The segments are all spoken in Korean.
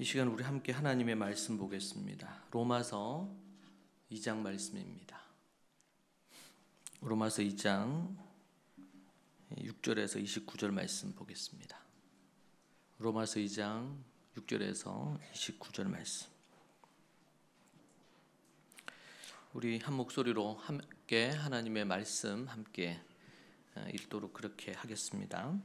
이 시간 우리 함께 하나님의 말씀 보겠습니다. 로마서 2장 말씀입니다. 로마서 2장 6절에서 29절 말씀 보겠습니다. 로마서 2장 6절에서 29절 말씀. 우리 한 목소리로 함께 하나님의 말씀 함께 읽도록 그렇게 하겠습니다.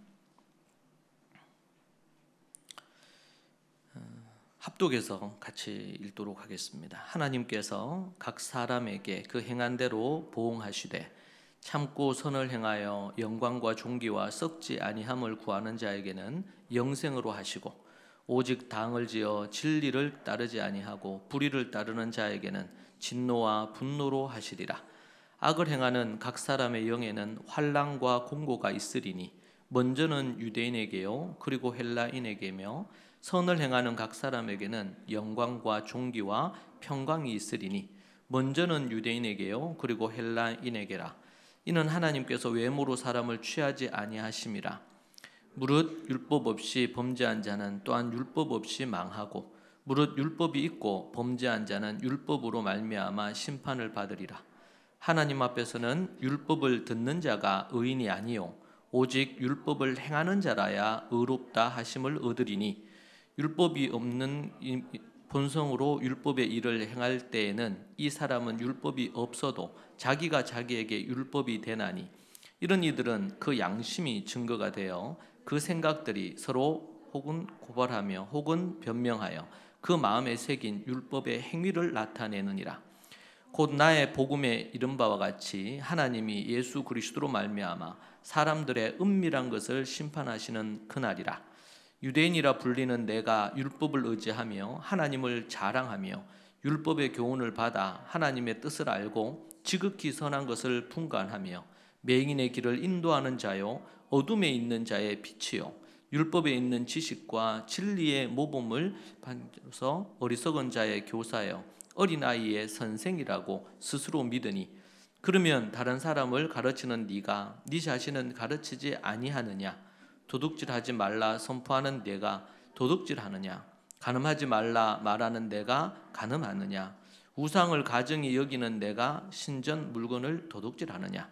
합독해서 같이 읽도록 하겠습니다. 하나님께서 각 사람에게 그 행한 대로 보응하시되 참고 선을 행하여 영광과 존귀와 썩지 아니함을 구하는 자에게는 영생으로 하시고 오직 당을 지어 진리를 따르지 아니하고 불의를 따르는 자에게는 진노와 분노로 하시리라. 악을 행하는 각 사람의 영에는 환난과 공고가 있으리니 먼저는 유대인에게요 그리고 헬라인에게며 선을 행하는 각 사람에게는 영광과 존귀와 평강이 있으리니 먼저는 유대인에게요 그리고 헬라인에게라. 이는 하나님께서 외모로 사람을 취하지 아니하심이라. 무릇 율법 없이 범죄한 자는 또한 율법 없이 망하고 무릇 율법이 있고 범죄한 자는 율법으로 말미암아 심판을 받으리라. 하나님 앞에서는 율법을 듣는 자가 의인이 아니요 오직 율법을 행하는 자라야 의롭다 하심을 얻으리니 율법이 없는 본성으로 율법의 일을 행할 때에는 이 사람은 율법이 없어도 자기가 자기에게 율법이 되나니 이런 이들은 그 양심이 증거가 되어 그 생각들이 서로 혹은 고발하며 혹은 변명하여 그 마음에 새긴 율법의 행위를 나타내느니라. 곧 나의 복음에 이른 바와 같이 하나님이 예수 그리스도로 말미암아 사람들의 은밀한 것을 심판하시는 그날이라. 유대인이라 불리는 내가 율법을 의지하며 하나님을 자랑하며 율법의 교훈을 받아 하나님의 뜻을 알고 지극히 선한 것을 분간하며 맹인의 길을 인도하는 자요 어둠에 있는 자의 빛이요 율법에 있는 지식과 진리의 모범을 받아서 어리석은 자의 교사요 어린아이의 선생이라고 스스로 믿으니 그러면 다른 사람을 가르치는 네가 네 자신은 가르치지 아니하느냐? 도둑질하지 말라 선포하는 내가 도둑질하느냐? 간음하지 말라 말하는 내가 간음하느냐? 우상을 가증히 여기는 내가 신전 물건을 도둑질하느냐?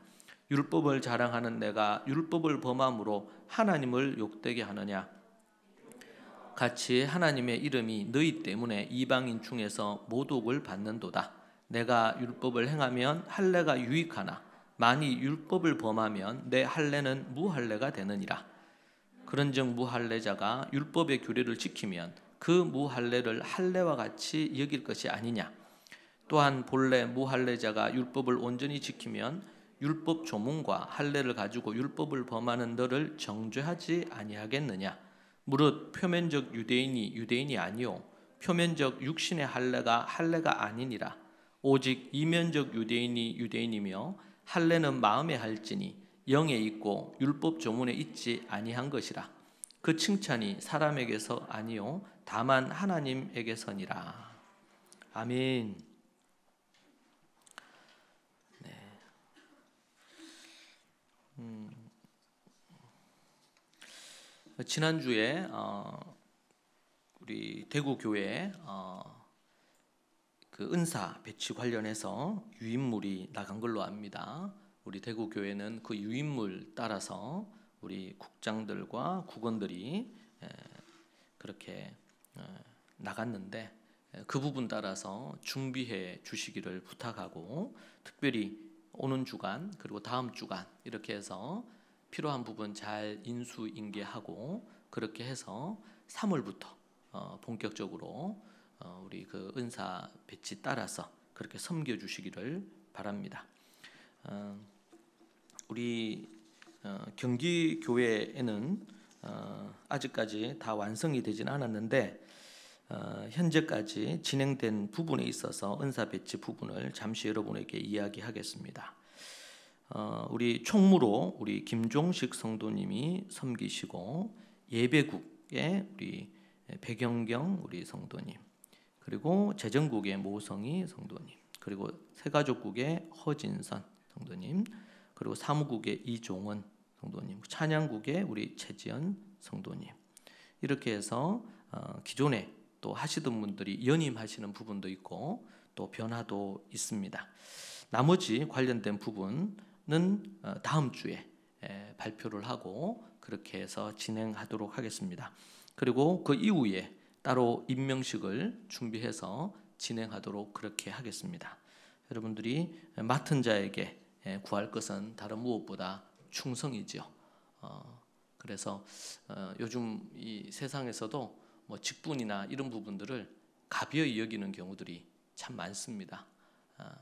율법을 자랑하는 내가 율법을 범함으로 하나님을 욕되게 하느냐? 같이 하나님의 이름이 너희 때문에 이방인 중에서 모독을 받는도다. 내가 율법을 행하면 할례가 유익하나 만일 율법을 범하면 내 할례는 무할례가 되느니라. 그런즉 무할례자가 율법의 규례를 지키면 그 무할례를 할례와 같이 여길 것이 아니냐. 또한 본래 무할례자가 율법을 온전히 지키면 율법 조문과 할례를 가지고 율법을 범하는 너를 정죄하지 아니하겠느냐. 무릇 표면적 유대인이 유대인이 아니요 표면적 육신의 할례가 아니니라. 오직 이면적 유대인이 유대인이며 할례는 마음에 할지니 영에 있고 율법 조문에 있지 아니한 것이라. 그 칭찬이 사람에게서 아니요 다만 하나님에게서니라. 아멘. 네. 지난주에 우리 대구 교회 그 은사 배치 관련해서 유인물이 나간 걸로 압니다. 우리 대구 교회는 그 유인물 따라서 우리 국장들과 국원들이 그렇게 나갔는데 그 부분 따라서 준비해 주시기를 부탁하고 특별히 오는 주간 그리고 다음 주간 이렇게 해서 필요한 부분 잘 인수인계하고 그렇게 해서 3월부터 본격적으로 우리 그 은사 배치 따라서 그렇게 섬겨 주시기를 바랍니다. 우리 경기 교회에는 아직까지 다 완성이 되진 않았는데 현재까지 진행된 부분에 있어서 은사 배치 부분을 잠시 여러분에게 이야기하겠습니다. 우리 총무로 우리 김종식 성도님이 섬기시고 예배국에 우리 백영경 우리 성도님 그리고 재정국의 모성희 성도님 그리고 새가족국의 허진선 성도님 그리고 사무국의 이종원 성도님 찬양국의 우리 최지연 성도님 이렇게 해서 기존에 또 하시던 분들이 연임하시는 부분도 있고 또 변화도 있습니다. 나머지 관련된 부분은 다음 주에 발표를 하고 그렇게 해서 진행하도록 하겠습니다. 그리고 그 이후에 따로 임명식을 준비해서 진행하도록 그렇게 하겠습니다. 여러분들이 맡은 자에게 구할 것은 다른 무엇보다 충성이지요. 그래서 요즘 이 세상에서도 뭐 직분이나 이런 부분들을 가벼이 여기는 경우들이 참 많습니다.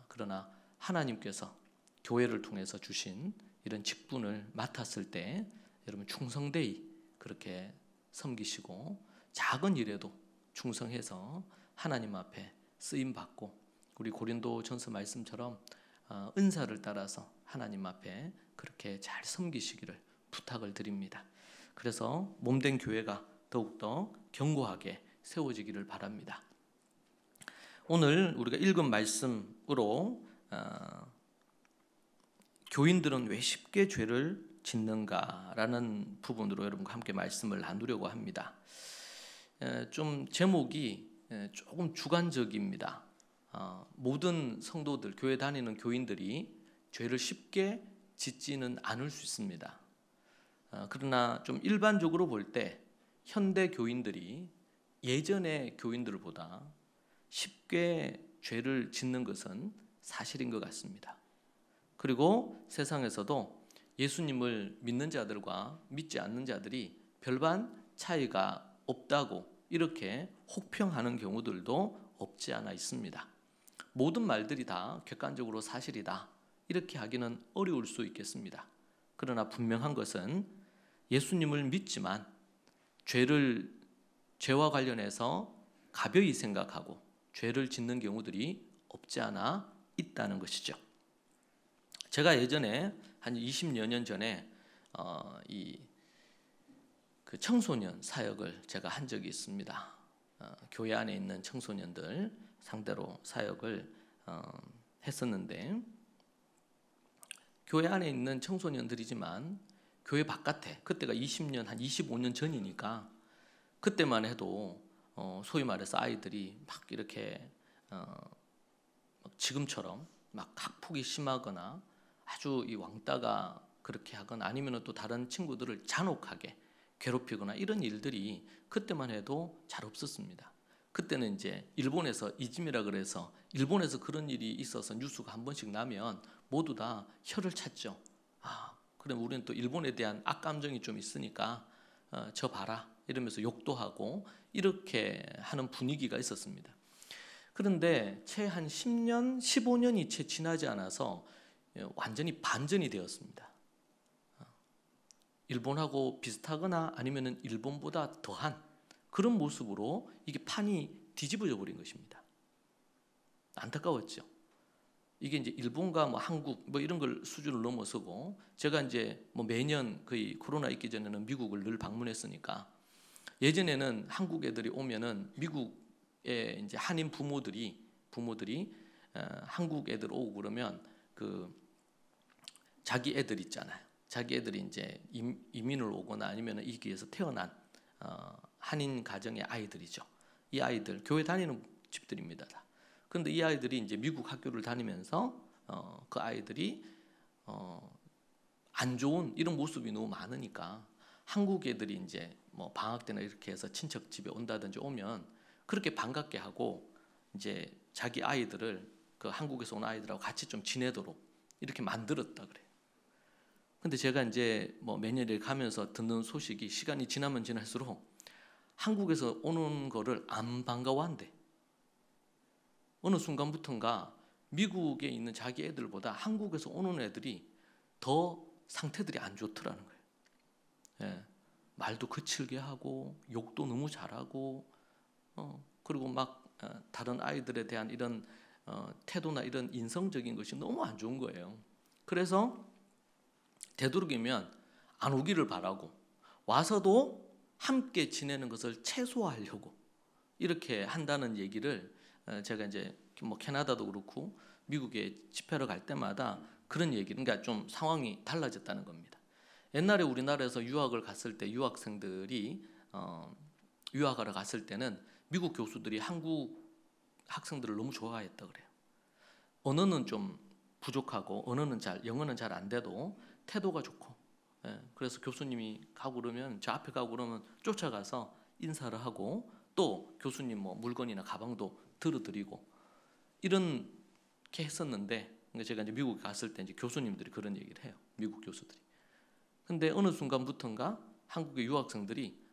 그러나 하나님께서 교회를 통해서 주신 이런 직분을 맡았을 때 여러분 충성되이 그렇게 섬기시고 작은 일에도 충성해서 하나님 앞에 쓰임 받고 우리 고린도전서 말씀처럼 은사를 따라서 하나님 앞에 그렇게 잘 섬기시기를 부탁을 드립니다. 그래서 몸된 교회가 더욱더 견고하게 세워지기를 바랍니다. 오늘 우리가 읽은 말씀으로 교인들은 왜 쉽게 죄를 짓는가라는 부분으로 여러분과 함께 말씀을 나누려고 합니다. 좀 제목이 조금 주관적입니다. 모든 성도들, 교회 다니는 교인들이 죄를 쉽게 짓지는 않을 수 있습니다. 그러나 좀 일반적으로 볼 때 현대 교인들이 예전의 교인들보다 쉽게 죄를 짓는 것은 사실인 것 같습니다. 그리고 세상에서도 예수님을 믿는 자들과 믿지 않는 자들이 별반 차이가 없다고 이렇게 혹평하는 경우들도 없지 않아 있습니다. 모든 말들이 다 객관적으로 사실이다 이렇게 하기는 어려울 수 있겠습니다. 그러나 분명한 것은 예수님을 믿지만 죄와 관련해서 가벼이 생각하고 죄를 짓는 경우들이 없지 않아 있다는 것이죠. 제가 예전에 한 20여 년 전에 그 청소년 사역을 제가 한 적이 있습니다. 교회 안에 있는 청소년들 상대로 사역을 했었는데 교회 안에 있는 청소년들이지만 교회 바깥에 그때가 20년 한 25년 전이니까 그때만 해도 소위 말해서 아이들이 막 이렇게 지금처럼 막 학폭이 심하거나 아주 이 왕따가 그렇게 하거나 아니면 또 다른 친구들을 잔혹하게 괴롭히거나 이런 일들이 그때만 해도 잘 없었습니다. 그때는 이제 일본에서 이즘이라 그래서 일본에서 그런 일이 있어서 뉴스가 한 번씩 나면 모두 다 혀를 찾죠. 그럼 우리는 또 일본에 대한 악감정이 좀 있으니까 저 봐라 이러면서 욕도 하고 이렇게 하는 분위기가 있었습니다. 그런데 채 한 10년, 15년이 채 지나지 않아서 완전히 반전이 되었습니다. 일본하고 비슷하거나 아니면 일본보다 더한 그런 모습으로 이게 판이 뒤집어져 버린 것입니다. 안타까웠죠. 이게 이제 일본과 뭐 한국 뭐 이런 걸 수준을 넘어서고 제가 이제 뭐 매년 거의 코로나 있기 전에는 미국을 늘 방문했으니까 예전에는 한국 애들이 오면은 미국의 이제 한인 부모들이 한국 애들 오고 그러면 그 자기 애들 있잖아요. 자기 애들이 이제 이민을 오거나 아니면 이 기에서 태어난 한인 가정의 아이들이죠. 이 아이들 교회 다니는 집들입니다. 그런데 이 아이들이 이제 미국 학교를 다니면서 그 아이들이 안 좋은 이런 모습이 너무 많으니까 한국 애들이 이제 뭐 방학 때나 이렇게 해서 친척 집에 온다든지 오면 그렇게 반갑게 하고 이제 자기 아이들을 그 한국에서 온 아이들하고 같이 좀 지내도록 이렇게 만들었다 그래요. 근데 제가 이제 뭐 매년 이렇게 가면서 듣는 소식이 시간이 지나면 지날수록 한국에서 오는 거를 안 반가워한대. 어느 순간부터인가 미국에 있는 자기 애들보다 한국에서 오는 애들이 더 상태들이 안 좋더라는 거예요. 예, 말도 거칠게 하고 욕도 너무 잘하고 그리고 막 다른 아이들에 대한 이런 태도나 이런 인성적인 것이 너무 안 좋은 거예요. 그래서 되도록이면 안 오기를 바라고 와서도 함께 지내는 것을 최소화하려고 이렇게 한다는 얘기를 제가 이제 뭐 캐나다도 그렇고 미국에 집회를 갈 때마다 그런 얘기, 그러니까 좀 상황이 달라졌다는 겁니다. 옛날에 우리나라에서 유학을 갔을 때 유학생들이 유학하러 갔을 때는 미국 교수들이 한국 학생들을 너무 좋아했다 그래요. 언어는 좀 부족하고 영어는 잘 안 돼도 태도가 좋고, 그래서 교수님이 가고 그러면 저 앞에 가고 그러면 쫓아가서 인사를 하고 또 교수님 뭐 물건이나 가방도 들어드리고 이렇게 했었는데, 제가 이제 미국에 갔을 때 이제 교수님들이 그런 얘기를 해요. 미국 교수들이. 근데 어느 순간부터인가 한국의 유학생들이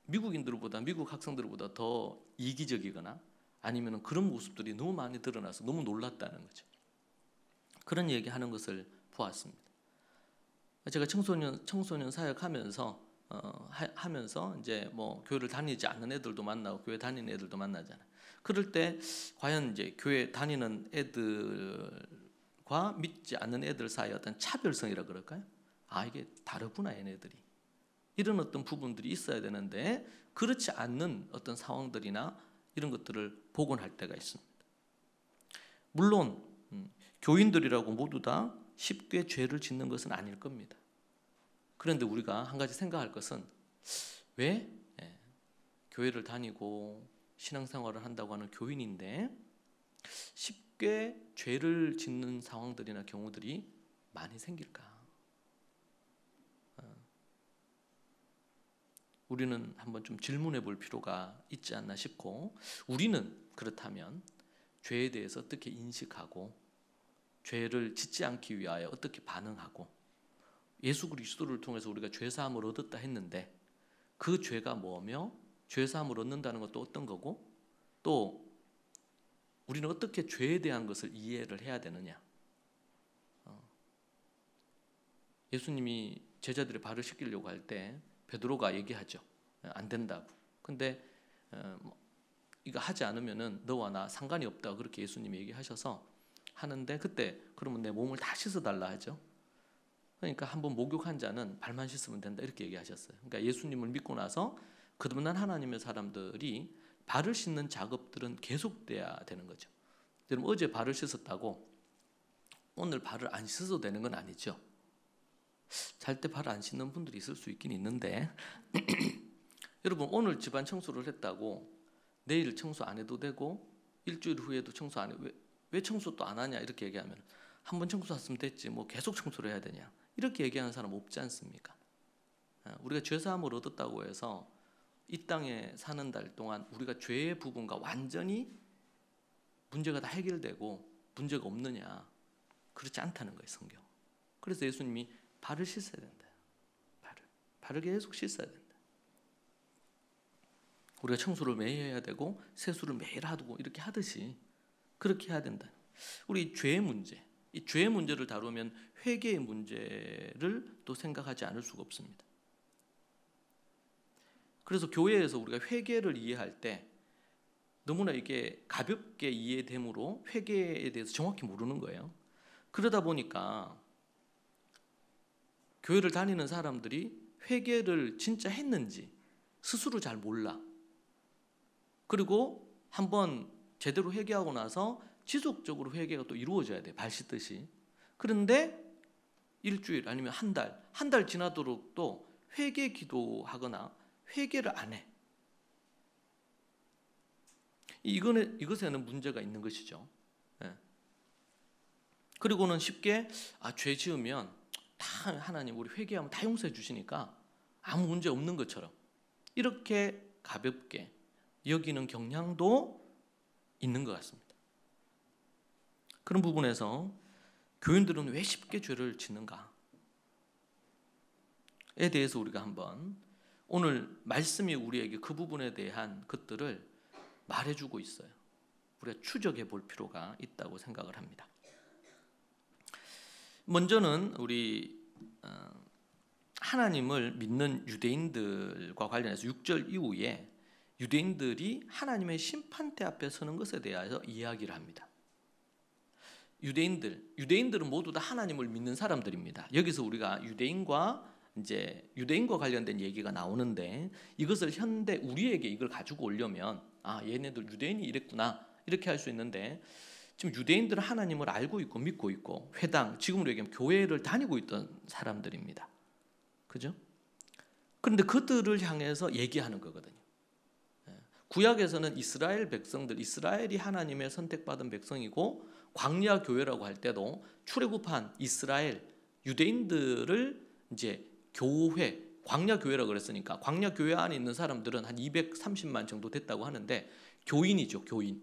미국 학생들보다 더 이기적이거나 아니면 그런 모습들이 너무 많이 드러나서 너무 놀랐다는 거죠. 그런 얘기하는 것을 보았습니다. 제가 청소년 사역하면서 하면서 이제 뭐 교회를 다니지 않는 애들도 만나고 교회 다니는 애들도 만나잖아요. 그럴 때 과연 이제 교회 다니는 애들과 믿지 않는 애들 사이의 어떤 차별성이라 그럴까요? 아, 이게 다르구나 얘네들이. 이런 어떤 부분들이 있어야 되는데 그렇지 않는 어떤 상황들이나 이런 것들을 보곤 할 때가 있습니다. 물론 교인들이라고 모두 다 쉽게 죄를 짓는 것은 아닐 겁니다. 그런데 우리가 한 가지 생각할 것은 왜 교회를 다니고 신앙생활을 한다고 하는 교인인데 쉽게 죄를 짓는 상황들이나 경우들이 많이 생길까? 우리는 한번 좀 질문해 볼 필요가 있지 않나 싶고, 우리는 그렇다면 죄에 대해서 어떻게 인식하고 죄를 짓지 않기 위하여 어떻게 반응하고, 예수 그리스도를 통해서 우리가 죄사함을 얻었다 했는데 그 죄가 뭐며 죄사함을 얻는다는 것도 어떤 거고, 또 우리는 어떻게 죄에 대한 것을 이해를 해야 되느냐. 예수님이 제자들의 발을 씻기려고 할 때 베드로가 얘기하죠. 안 된다고. 근데 이거 하지 않으면은 너와 나 상관이 없다, 그렇게 예수님이 얘기하셔서 하는데, 그때 그러면 내 몸을 다 씻어달라 하죠. 그러니까 한번 목욕한 자는 발만 씻으면 된다, 이렇게 얘기하셨어요. 그러니까 예수님을 믿고 나서 거듭난 하나님의 사람들이 발을 씻는 작업들은 계속돼야 되는 거죠. 여러분, 어제 발을 씻었다고 오늘 발을 안 씻어도 되는 건 아니죠. 잘 때 발을 안 씻는 분들이 있을 수 있긴 있는데 여러분, 오늘 집안 청소를 했다고 내일 청소 안 해도 되고 일주일 후에도 청소 안 해, 왜 청소 또 안 하냐 이렇게 얘기하면, 한 번 청소했으면 됐지 뭐 계속 청소를 해야 되냐 이렇게 얘기하는 사람 없지 않습니까? 우리가 죄사함을 얻었다고 해서 이 땅에 사는 달 동안 우리가 죄의 부분과 완전히 문제가 다 해결되고 문제가 없느냐, 그렇지 않다는 거예요, 성경. 그래서 예수님이 발을 씻어야 된다. 발을 계속 씻어야 된다. 우리가 청소를 매일 해야 되고 세수를 매일 하고 이렇게 하듯이 그렇게 해야 된다. 우리 죄의 문제, 이 죄의 문제를 다루면 회개의 문제를 또 생각하지 않을 수가 없습니다. 그래서 교회에서 우리가 회개를 이해할 때 너무나 이게 가볍게 이해됨으로 회개에 대해서 정확히 모르는 거예요. 그러다 보니까 교회를 다니는 사람들이 회개를 진짜 했는지 스스로 잘 몰라. 그리고 한번 제대로 회개하고 나서 지속적으로 회개가 또 이루어져야 돼, 발 씻듯이. 그런데 일주일 아니면 한 달 지나도록 또 회개 기도하거나 회개를 안 해. 이것에는 문제가 있는 것이죠. 그리고는 쉽게 죄 지으면 다 하나님 우리 회개하면 다 용서해 주시니까 아무 문제 없는 것처럼 이렇게 가볍게 여기는 경향도 있는 것 같습니다. 그런 부분에서 교인들은 왜 쉽게 죄를 짓는가에 대해서 우리가 한번, 오늘 말씀이 우리에게 그 부분에 대한 것들을 말해주고 있어요. 우리가 추적해 볼 필요가 있다고 생각을 합니다. 먼저는 우리 하나님을 믿는 유대인들과 관련해서 6절 이후에 유대인들이 하나님의 심판대 앞에 서는 것에 대하여 이야기를 합니다. 유대인들은 모두 다 하나님을 믿는 사람들입니다. 여기서 우리가 유대인과 관련된 얘기가 나오는데, 이것을 현대 우리에게 이걸 가지고 오려면 얘네들 유대인이 이랬구나 이렇게 할 수 있는데, 지금 유대인들은 하나님을 알고 있고 믿고 있고 회당, 지금으로 얘기하면 교회를 다니고 있던 사람들입니다. 그죠? 그런데 그들을 향해서 얘기하는 거거든요. 구약에서는 이스라엘 백성들, 이스라엘이 하나님의 선택받은 백성이고 광야 교회라고 할 때도 출애굽한 이스라엘 유대인들을 이제 교회, 광야 교회라고 그랬으니까 광야 교회 안에 있는 사람들은 한 230만 정도 됐다고 하는데 교인이죠, 교인.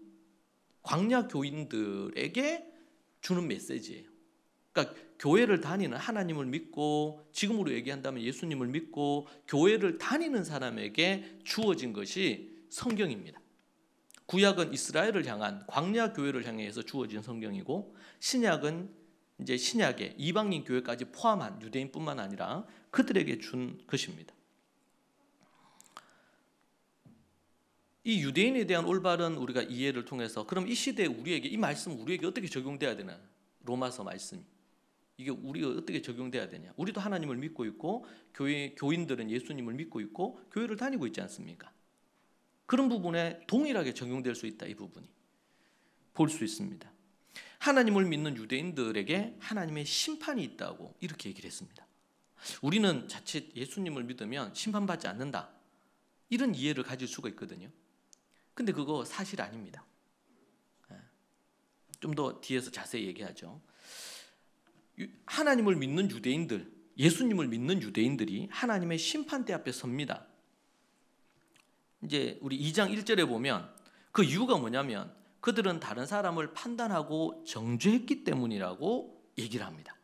광야 교인들에게 주는 메시지예요. 그러니까 교회를 다니는, 하나님을 믿고 지금으로 얘기한다면 예수님을 믿고 교회를 다니는 사람에게 주어진 것이 성경입니다. 구약은 이스라엘을 향한 광야 교회를 향해서 주어진 성경이고, 신약은 이제 신약의 이방인 교회까지 포함한 유대인뿐만 아니라 그들에게 준 것입니다. 이 유대인에 대한 올바른 우리가 이해를 통해서 그럼 이 시대에 우리에게 이 말씀 우리에게 어떻게 적용돼야 되나? 로마서 말씀이 이게 우리가 어떻게 적용돼야 되냐? 우리도 하나님을 믿고 있고 교인들은 예수님을 믿고 있고 교회를 다니고 있지 않습니까? 그런 부분에 동일하게 적용될 수 있다. 이 부분이 볼 수 있습니다. 하나님을 믿는 유대인들에게 하나님의 심판이 있다고 이렇게 얘기를 했습니다. 우리는 자칫 예수님을 믿으면 심판받지 않는다, 이런 이해를 가질 수가 있거든요. 근데 그거 사실 아닙니다. 좀 더 뒤에서 자세히 얘기하죠. 하나님을 믿는 유대인들, 예수님을 믿는 유대인들이 하나님의 심판대 앞에 섭니다. 이제 우리 2장 1절에 보면 그 이유가 뭐냐면 그들은 다른 사람을 판단하고 정죄했기 때문이라고 얘기를 합니다.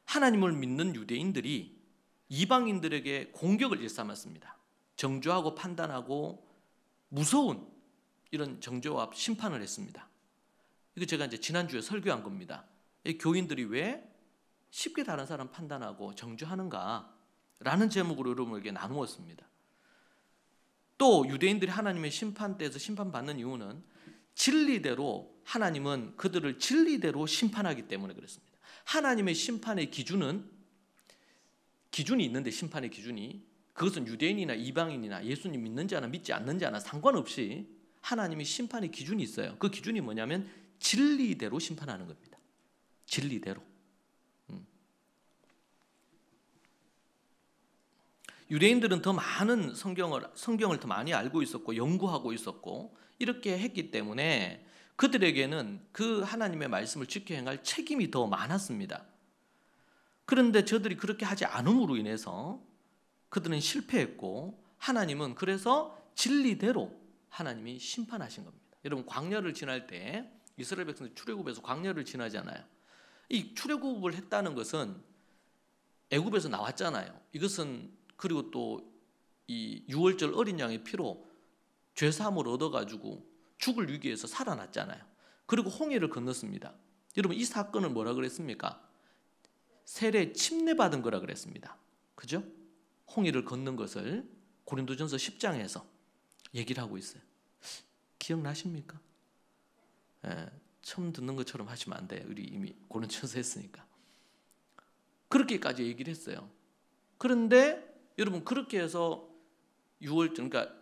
하나님을 믿는 유대인들이 이방인들에게 공격을 일삼았습니다. 정죄하고 판단하고 무서운 이런 정죄와 심판을 했습니다. 이거 제가 이제 지난주에 설교한 겁니다. 교인들이 왜 쉽게 다른 사람 판단하고 정죄하는가? 라는 제목으로 여러분에게 나누었습니다. 또 유대인들이 하나님의 심판대에서 심판받는 이유는 진리대로, 하나님은 그들을 진리대로 심판하기 때문에 그렇습니다. 하나님의 심판의 기준이 있는데, 심판의 기준이, 그것은 유대인이나 이방인이나 예수님 믿는 자나 믿지 않는 자나 상관없이 하나님의 심판의 기준이 있어요. 그 기준이 뭐냐면 진리대로 심판하는 겁니다. 진리대로. 유대인들은 더 많은 성경을 더 많이 알고 있었고 연구하고 있었고 이렇게 했기 때문에 그들에게는 그 하나님의 말씀을 지켜 행할 책임이 더 많았습니다. 그런데 저들이 그렇게 하지 않음으로 인해서 그들은 실패했고, 하나님은 그래서 진리대로 하나님이 심판하신 겁니다. 여러분, 광야를 지날 때 이스라엘 백성들이 출애굽에서 광야를 지나잖아요. 이 출애굽을 했다는 것은 애굽에서 나왔잖아요. 이것은 그리고 또 이 유월절 어린 양의 피로 죄 사함을 얻어가지고 죽을 위기에서 살아났잖아요. 그리고 홍해를 건넜습니다. 여러분, 이 사건을 뭐라 그랬습니까? 세례 침례받은 거라 그랬습니다. 그죠? 홍해를 건넌 것을 고린도전서 10장에서 얘기를 하고 있어요. 기억나십니까? 처음 듣는 것처럼 하시면 안 돼요. 우리 이미 고린도전서 했으니까. 그렇게까지 얘기를 했어요. 그런데 여러분, 그렇게 해서 그러니까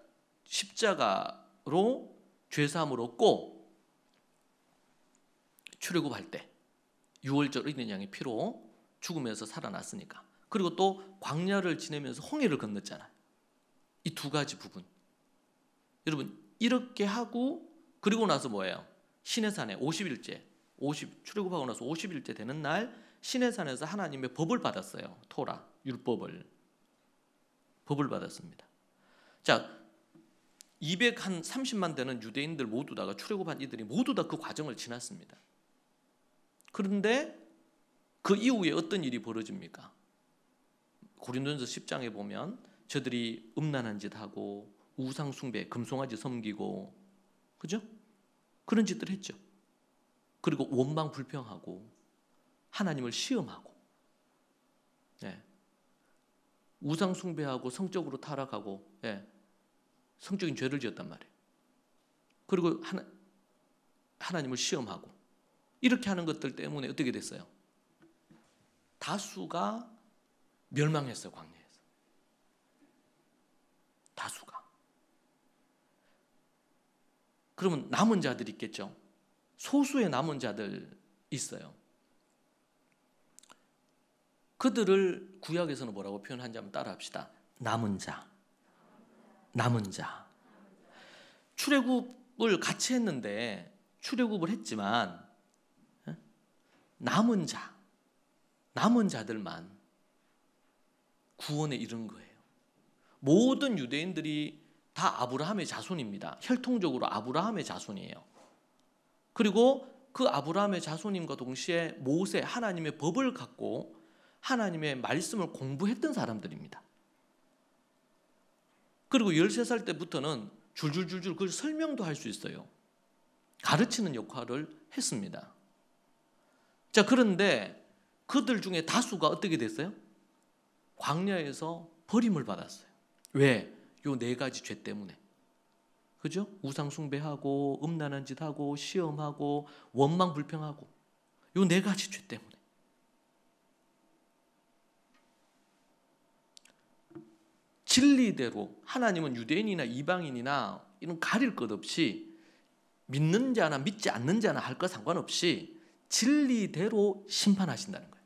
십자가로 죄사함을 얻고 출애굽할 때 유월절 어린 양의 피로 죽음에서 살아났으니까, 그리고 또 광야를 지내면서 홍해를 건넜잖아요. 이 두 가지 부분. 여러분, 이렇게 하고 그리고 나서 뭐예요? 시내산에 50일째, 출애굽하고 나서 50일째 되는 날 시내산에서 하나님의 법을 받았어요. 토라, 율법을. 법을 받았습니다. 자, 230만 되는 유대인들 모두 다가 출애굽한 이들이 모두 다 그 과정을 지났습니다. 그런데 그 이후에 어떤 일이 벌어집니까? 고린도전서 10장에 보면 저들이 음란한 짓 하고 우상 숭배, 금송아지 섬기고, 그죠? 그런 짓들 했죠. 그리고 원망 불평하고 하나님을 시험하고, 우상 숭배하고 성적으로 타락하고, 성적인 죄를 지었단 말이에요. 그리고 하나님을 시험하고 이렇게 하는 것들 때문에 어떻게 됐어요? 다수가 멸망했어요. 광야에서. 다수가. 그러면 남은 자들이 있겠죠. 소수의 남은 자들 있어요. 그들을 구약에서는 뭐라고 표현하는지 한번 따라합시다. 남은 자. 남은 자. 출애굽을 같이 했는데 출애굽을 했지만 남은 자들만 구원에 이른 거예요. 모든 유대인들이 다 아브라함의 자손입니다. 혈통적으로 아브라함의 자손이에요. 그리고 그 아브라함의 자손임과 동시에 모세, 하나님의 법을 갖고 하나님의 말씀을 공부했던 사람들입니다. 그리고 13살 때부터는 줄줄줄줄 그걸 설명도 할 수 있어요. 가르치는 역할을 했습니다. 자, 그런데 그들 중에 다수가 어떻게 됐어요? 광야에서 버림을 받았어요. 왜? 요 네 가지 죄 때문에. 그죠? 우상 숭배하고 음란한 짓 하고 시험하고 원망 불평하고 요 네 가지 죄 때문에. 진리대로 하나님은 유대인이나 이방인이나 이런 가릴 것 없이 믿는 자나 믿지 않는 자나 할 것 상관없이 진리대로 심판하신다는 거예요.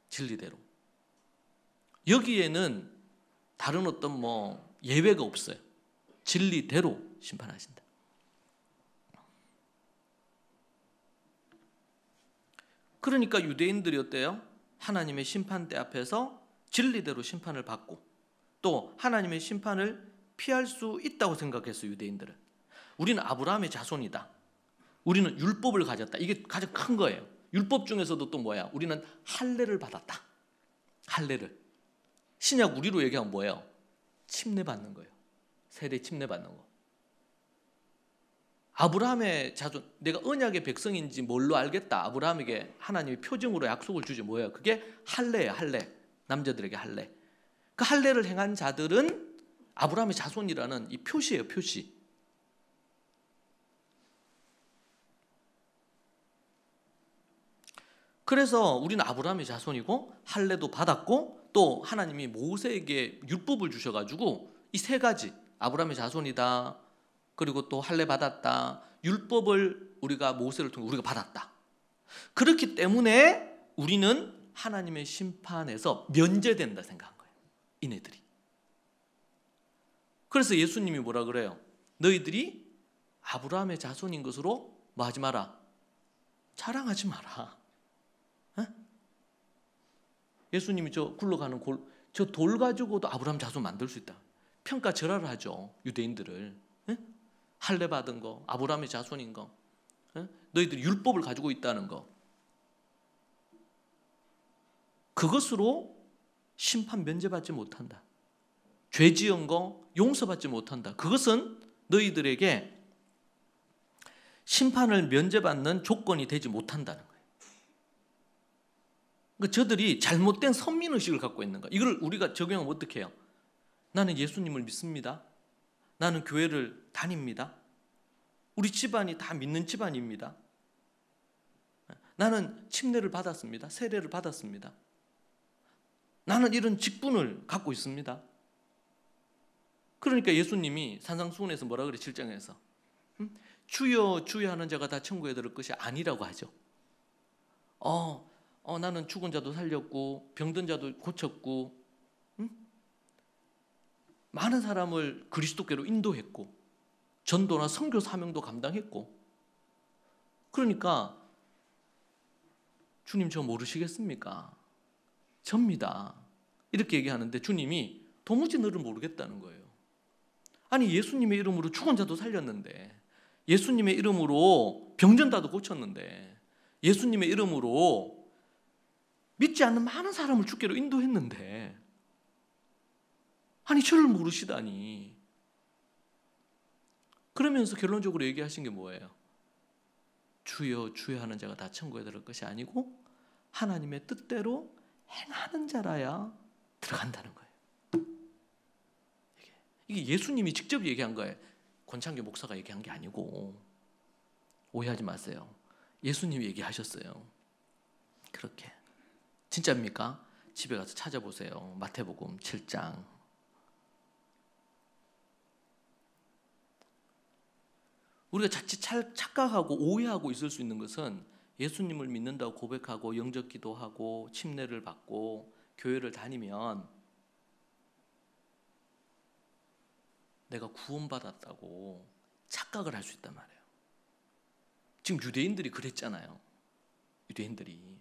진리대로. 여기에는 다른 어떤 예외가 없어요. 진리대로 심판하신다. 그러니까 유대인들이 어때요? 하나님의 심판대 앞에서 진리대로 심판을 받고 또 하나님의 심판을 피할 수 있다고 생각했어요. 유대인들은. 우리는 아브라함의 자손이다. 우리는 율법을 가졌다. 이게 가장 큰 거예요. 율법 중에서도 또 뭐야? 우리는 할례를 받았다. 할례를. 신약 우리로 얘기하면 뭐예요? 침례받는 거예요. 세례 침례받는 거. 아브라함의 자손, 내가 언약의 백성인지 뭘로 알겠다. 아브라함에게 하나님이 표징으로 약속을 주지 뭐예요? 그게 할례예요. 할례. 남자들에게 할례. 그 할례를 행한 자들은 아브라함의 자손이라는 이 표시예요. 표시. 그래서 우리는 아브라함의 자손이고 할례도 받았고 또 하나님이 모세에게 율법을 주셔가지고 이 세 가지 아브라함의 자손이다. 그리고 또 할례 받았다. 율법을 우리가 모세를 통해 우리가 받았다. 그렇기 때문에 우리는 하나님의 심판에서 면제된다 생각한 거예요. 이네들이. 그래서 예수님이 뭐라 그래요? 너희들이 아브라함의 자손인 것으로 뭐 하지 마라? 자랑하지 마라. 예수님이 저 굴러가는 저 돌 가지고도 아브라함 자손 만들 수 있다. 평가절하를 하죠. 유대인들을. 할례 받은 거, 아브라함의 자손인 거, 너희들이 율법을 가지고 있다는 거. 그것으로 심판 면제받지 못한다. 죄 지은 거 용서받지 못한다. 그것은 너희들에게 심판을 면제받는 조건이 되지 못한다는 거예요. 그러니까 저들이 잘못된 선민의식을 갖고 있는 거예요. 이걸 우리가 적용하면 어떻게 해요? 나는 예수님을 믿습니다. 나는 교회를 다닙니다. 우리 집안이 다 믿는 집안입니다. 나는 침례를 받았습니다. 세례를 받았습니다. 나는 이런 직분을 갖고 있습니다. 그러니까 예수님이 산상수훈에서 뭐라 그래? 7장에서 주여 주여 하는 자가 다 천국에 들을 것이 아니라고 하죠. 나는 죽은 자도 살렸고 병든 자도 고쳤고 많은 사람을 그리스도께로 인도했고 전도나 선교 사명도 감당했고 그러니까 주님 저 모르시겠습니까? 접니다. 이렇게 얘기하는데 주님이 도무지 너를 모르겠다는 거예요. 아니 예수님의 이름으로 죽은 자도 살렸는데 예수님의 이름으로 병든 자도 고쳤는데 예수님의 이름으로 믿지 않는 많은 사람을 주께로 인도했는데 아니 저를 모르시다니. 그러면서 결론적으로 얘기하신 게 뭐예요? 주여 주여 하는 자가 다 천국에 들어갈 것이 아니고 하나님의 뜻대로 행하는 자라야 들어간다는 거예요. 이게 예수님이 직접 얘기한 거예요. 권창규 목사가 얘기한 게 아니고. 오해하지 마세요. 예수님이 얘기하셨어요. 그렇게. 진짜입니까? 집에 가서 찾아보세요. 마태복음 7장. 우리가 자칫 착각하고 오해하고 있을 수 있는 것은 예수님을 믿는다고 고백하고 영접 기도하고 침례를 받고 교회를 다니면 내가 구원받았다고 착각을 할 수 있단 말이에요. 지금 유대인들이 그랬잖아요. 유대인들이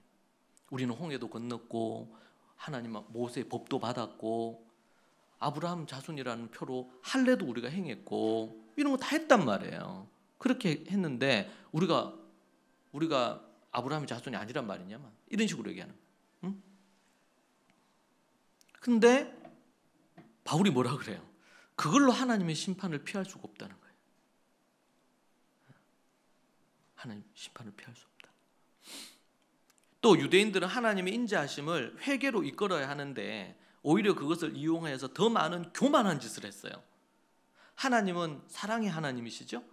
우리는 홍해도 건넜고 하나님 모세의 법도 받았고 아브라함 자손이라는 표로 할례도 우리가 행했고 이런 거 다 했단 말이에요. 그렇게 했는데 우리가 아브라함의 자손이 아니란 말이냐만 이런 식으로 얘기하는 거예요. 응? 근데 바울이 뭐라 그래요? 그걸로 하나님의 심판을 피할 수가 없다는 거예요. 하나님 심판을 피할 수 없다. 또 유대인들은 하나님의 인자하심을 회개로 이끌어야 하는데 오히려 그것을 이용해서 더 많은 교만한 짓을 했어요. 하나님은 사랑의 하나님이시죠?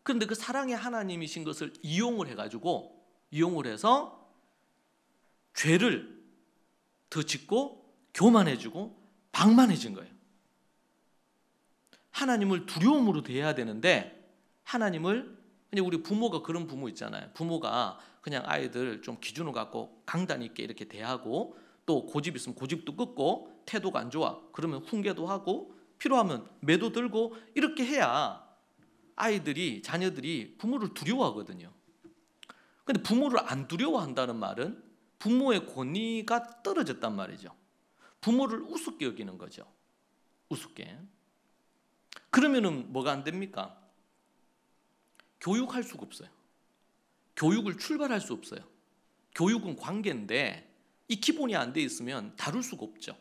그런데 그 사랑의 하나님이신 것을 이용을 해서 죄를 더 짓고 교만해지고 방만해진 거예요. 하나님을 두려움으로 대해야 되는데 하나님을 그냥 우리 부모가 그런 부모 있잖아요. 부모가 그냥 아이들 좀 기준을 갖고 강단 있게 이렇게 대하고 또 고집 있으면 고집도 끊고 태도가 안 좋아 그러면 훈계도 하고 필요하면 매도 들고 이렇게 해야 자녀들이 부모를 두려워하거든요. 근데 부모를 안 두려워한다는 말은 부모의 권위가 떨어졌단 말이죠. 부모를 우습게 여기는 거죠. 우습게. 그러면은 뭐가 안 됩니까? 교육할 수가 없어요. 교육을 출발할 수 없어요. 교육은 관계인데 이 기본이 안 돼 있으면 다룰 수가 없죠.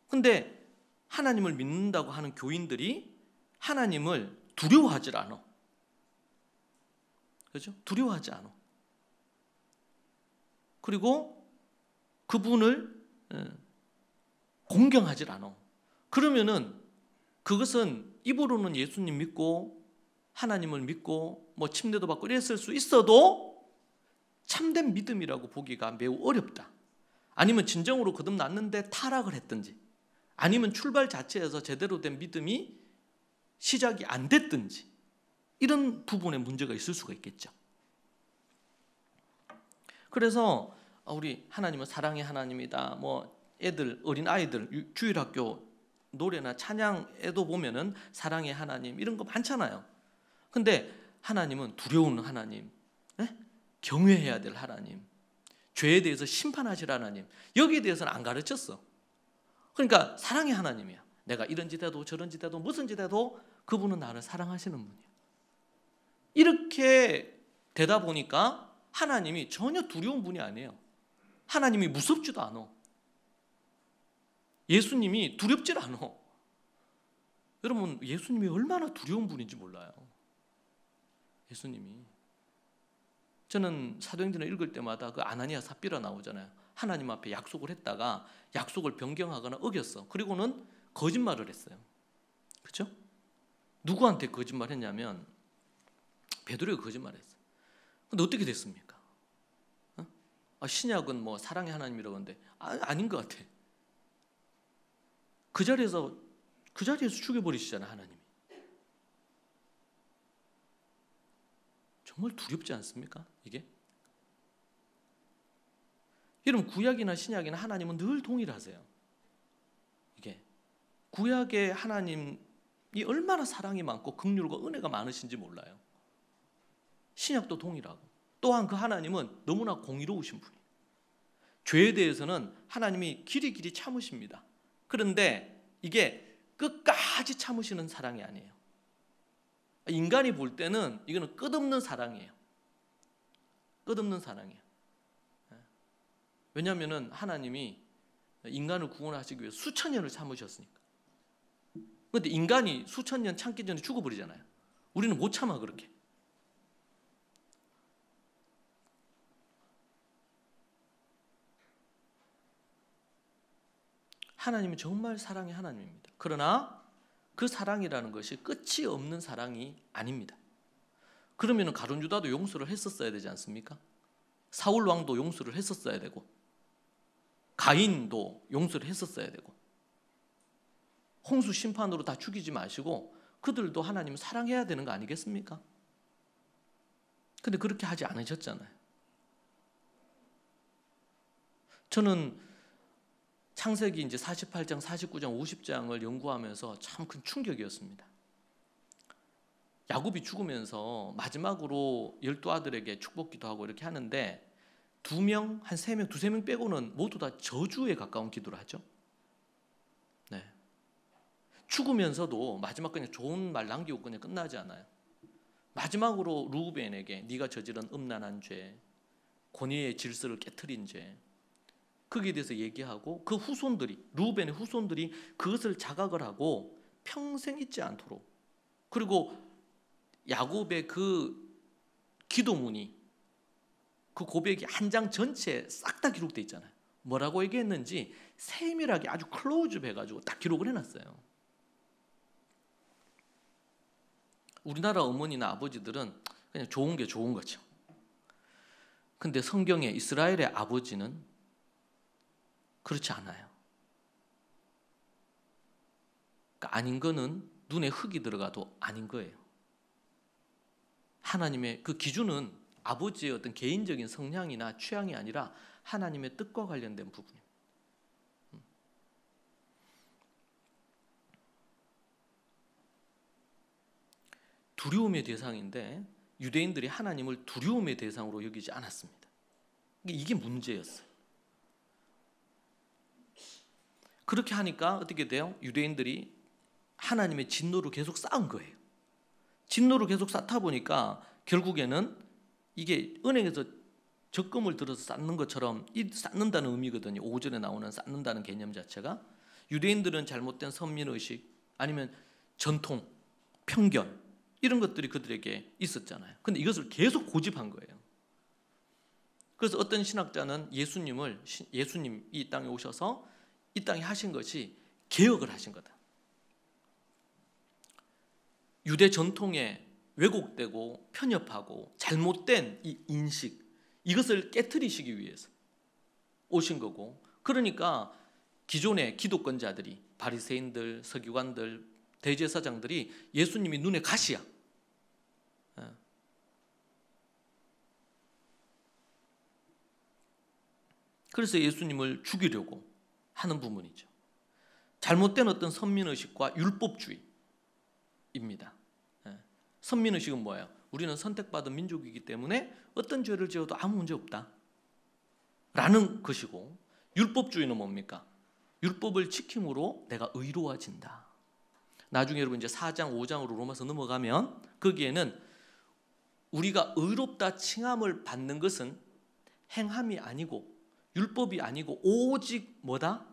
근데 하나님을 믿는다고 하는 교인들이 하나님을 두려워하지 않아. 그렇죠? 두려워하지 않아. 그리고 그분을 공경하지 않아. 그러면은 그것은 입으로는 예수님 믿고 하나님을 믿고 뭐 침례도 받고 이랬을 수 있어도 참된 믿음이라고 보기가 매우 어렵다. 아니면 진정으로 거듭났는데 타락을 했든지 아니면 출발 자체에서 제대로 된 믿음이 시작이 안 됐든지 이런 부분에 문제가 있을 수가 있겠죠. 그래서 우리 하나님은 사랑의 하나님이다. 뭐 애들 어린 아이들 주일학교 노래나 찬양에도 보면은 사랑의 하나님 이런 거 많잖아요. 근데 하나님은 두려운 하나님, 경외해야 될 하나님, 죄에 대해서 심판하실 하나님 여기에 대해서는 안 가르쳤어. 그러니까 사랑의 하나님이야. 내가 이런 짓 해도 저런 짓 해도 무슨 짓 해도 그분은 나를 사랑하시는 분이야. 이렇게 되다 보니까 하나님이 전혀 두려운 분이 아니에요. 하나님이 무섭지도 않아. 예수님이 두렵질 않아. 여러분 예수님이 얼마나 두려운 분인지 몰라요. 예수님이. 저는 사도행전을 읽을 때마다 그 아나니아 삽비라 나오잖아요. 하나님 앞에 약속을 했다가 약속을 변경하거나 어겼어. 그리고는 거짓말을 했어요. 그렇죠? 누구한테 거짓말했냐면 베드로가 거짓말했어요. 근데 어떻게 됐습니까? 신약은 뭐 사랑의 하나님이라고 하는데 아닌 것 같아. 그 자리에서 죽여버리시잖아요. 하나님이. 정말 두렵지 않습니까? 이게? 여러분 구약이나 신약이나 하나님은 늘 동일하세요. 이게 구약의 하나님이 얼마나 사랑이 많고 긍휼과 은혜가 많으신지 몰라요. 신약도 동일하고 또한 그 하나님은 너무나 공의로우신 분이에요. 죄에 대해서는 하나님이 길이 참으십니다. 그런데 이게 끝까지 참으시는 사랑이 아니에요. 인간이 볼 때는 이거는 끝없는 사랑이에요. 끝없는 사랑이에요. 왜냐하면 하나님이 인간을 구원하시기 위해 수천 년을 참으셨으니까. 그런데 인간이 수천 년 참기 전에 죽어버리잖아요. 우리는 못 참아 그렇게. 하나님은 정말 사랑의 하나님입니다. 그러나 그 사랑이라는 것이 끝이 없는 사랑이 아닙니다. 그러면 가룟 유다도 용서를 했었어야 되지 않습니까? 사울 왕도 용서를 했었어야 되고 가인도 용서를 했었어야 되고 홍수 심판으로 다 죽이지 마시고 그들도 하나님을 사랑해야 되는 거 아니겠습니까? 근데 그렇게 하지 않으셨잖아요. 저는 창세기 이제 48장, 49장, 50장을 연구하면서 참 큰 충격이었습니다. 야곱이 죽으면서 마지막으로 12아들에게 축복기도 하고 이렇게 하는데 2명, 한 3명, 2-3명 빼고는 모두 다 저주에 가까운 기도를 하죠. 네. 죽으면서도 마지막 그냥 좋은 말 남기고 그냥 끝나지 않아요. 마지막으로 루벤에게 네가 저지른 음란한 죄, 권위의 질서를 깨트린 죄, 거기에 대해서 얘기하고 그 후손들이, 루벤의 후손들이 그것을 자각을 하고 평생 잊지 않도록, 그리고 야곱의 그 기도문이, 그 고백이 한 장 전체에 싹 다 기록되어 있잖아요. 뭐라고 얘기했는지 세밀하게 아주 클로즈업 해가지고 딱 기록을 해놨어요. 우리나라 어머니나 아버지들은 그냥 좋은 게 좋은 거죠. 근데 성경에 이스라엘의 아버지는 그렇지 않아요. 그러니까 아닌 거는 눈에 흙이 들어가도 아닌 거예요. 하나님의 그 기준은 아버지의 어떤 개인적인 성향이나 취향이 아니라 하나님의 뜻과 관련된 부분입니다. 두려움의 대상인데 유대인들이 하나님을 두려움의 대상으로 여기지 않았습니다. 이게 문제였어요. 그렇게 하니까 어떻게 돼요? 유대인들이 하나님의 진노를 계속 쌓은 거예요. 진노를 계속 쌓다 보니까 결국에는 이게 은행에서 적금을 들어서 쌓는 것처럼, 이 쌓는다는 의미거든요. 5절에 나오는 쌓는다는 개념 자체가. 유대인들은 잘못된 선민의식 아니면 전통, 편견 이런 것들이 그들에게 있었잖아요. 근데 이것을 계속 고집한 거예요. 그래서 어떤 신학자는 예수님이 이 땅에 오셔서 이 땅에 하신 것이 개혁을 하신 거다. 유대 전통에 왜곡되고 편협하고 잘못된 이 인식, 이것을 깨트리시기 위해서 오신 거고, 그러니까 기존의 기독권자들이, 바리새인들, 서기관들, 대제사장들이 예수님이 눈에 가시야. 그래서 예수님을 죽이려고 하는 부분이죠. 잘못된 어떤 선민의식과 율법주의입니다. 선민의식은 뭐예요? 우리는 선택받은 민족이기 때문에 어떤 죄를 지어도 아무 문제 없다 라는 것이고, 율법주의는 뭡니까? 율법을 지킴으로 내가 의로워진다. 나중에 여러분 이제 4장 5장으로 로마서 넘어가면 거기에는 우리가 의롭다 칭함을 받는 것은 행함이 아니고 율법이 아니고 오직 뭐다?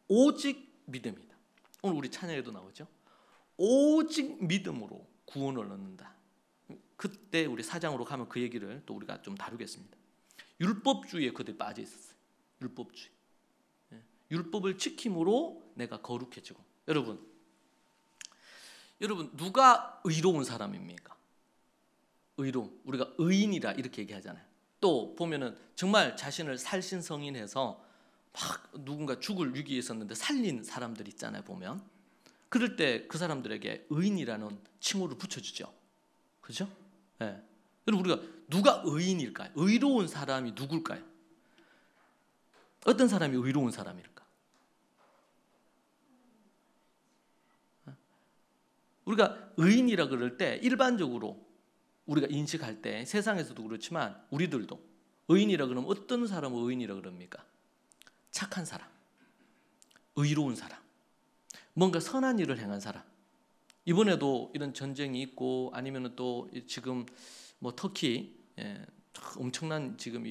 오직 믿음이다. 오늘 우리 찬양에도 나오죠. 오직 믿음으로 구원을 얻는다. 그때 우리 4장으로 가면 그 얘기를 또 우리가 좀 다루겠습니다. 율법주의에 그들이 빠져 있었어요. 율법주의. 율법을 지킴으로 내가 거룩해지고. 여러분 누가 의로운 사람입니까? 의로움. 우리가 의인이라 이렇게 얘기하잖아요. 또 보면은 정말 자신을 살신성인해서 막 누군가 죽을 위기에 있었는데 살린 사람들 있잖아요. 보면 그럴 때 그 사람들에게 의인이라는 칭호를 붙여주죠. 그죠? 네. 여러분 우리가 누가 의인일까요? 의로운 사람이 누굴까요? 어떤 사람이 의로운 사람일까? 우리가 의인이라 그럴 때 일반적으로 우리가 인식할 때 세상에서도 그렇지만 우리들도 의인이라 그러면 어떤 사람을 의인이라 그럽니까? 착한 사람, 의로운 사람, 뭔가 선한 일을 행한 사람. 이번에도 이런 전쟁이 있고 아니면 또 지금 뭐 터키 엄청난 지금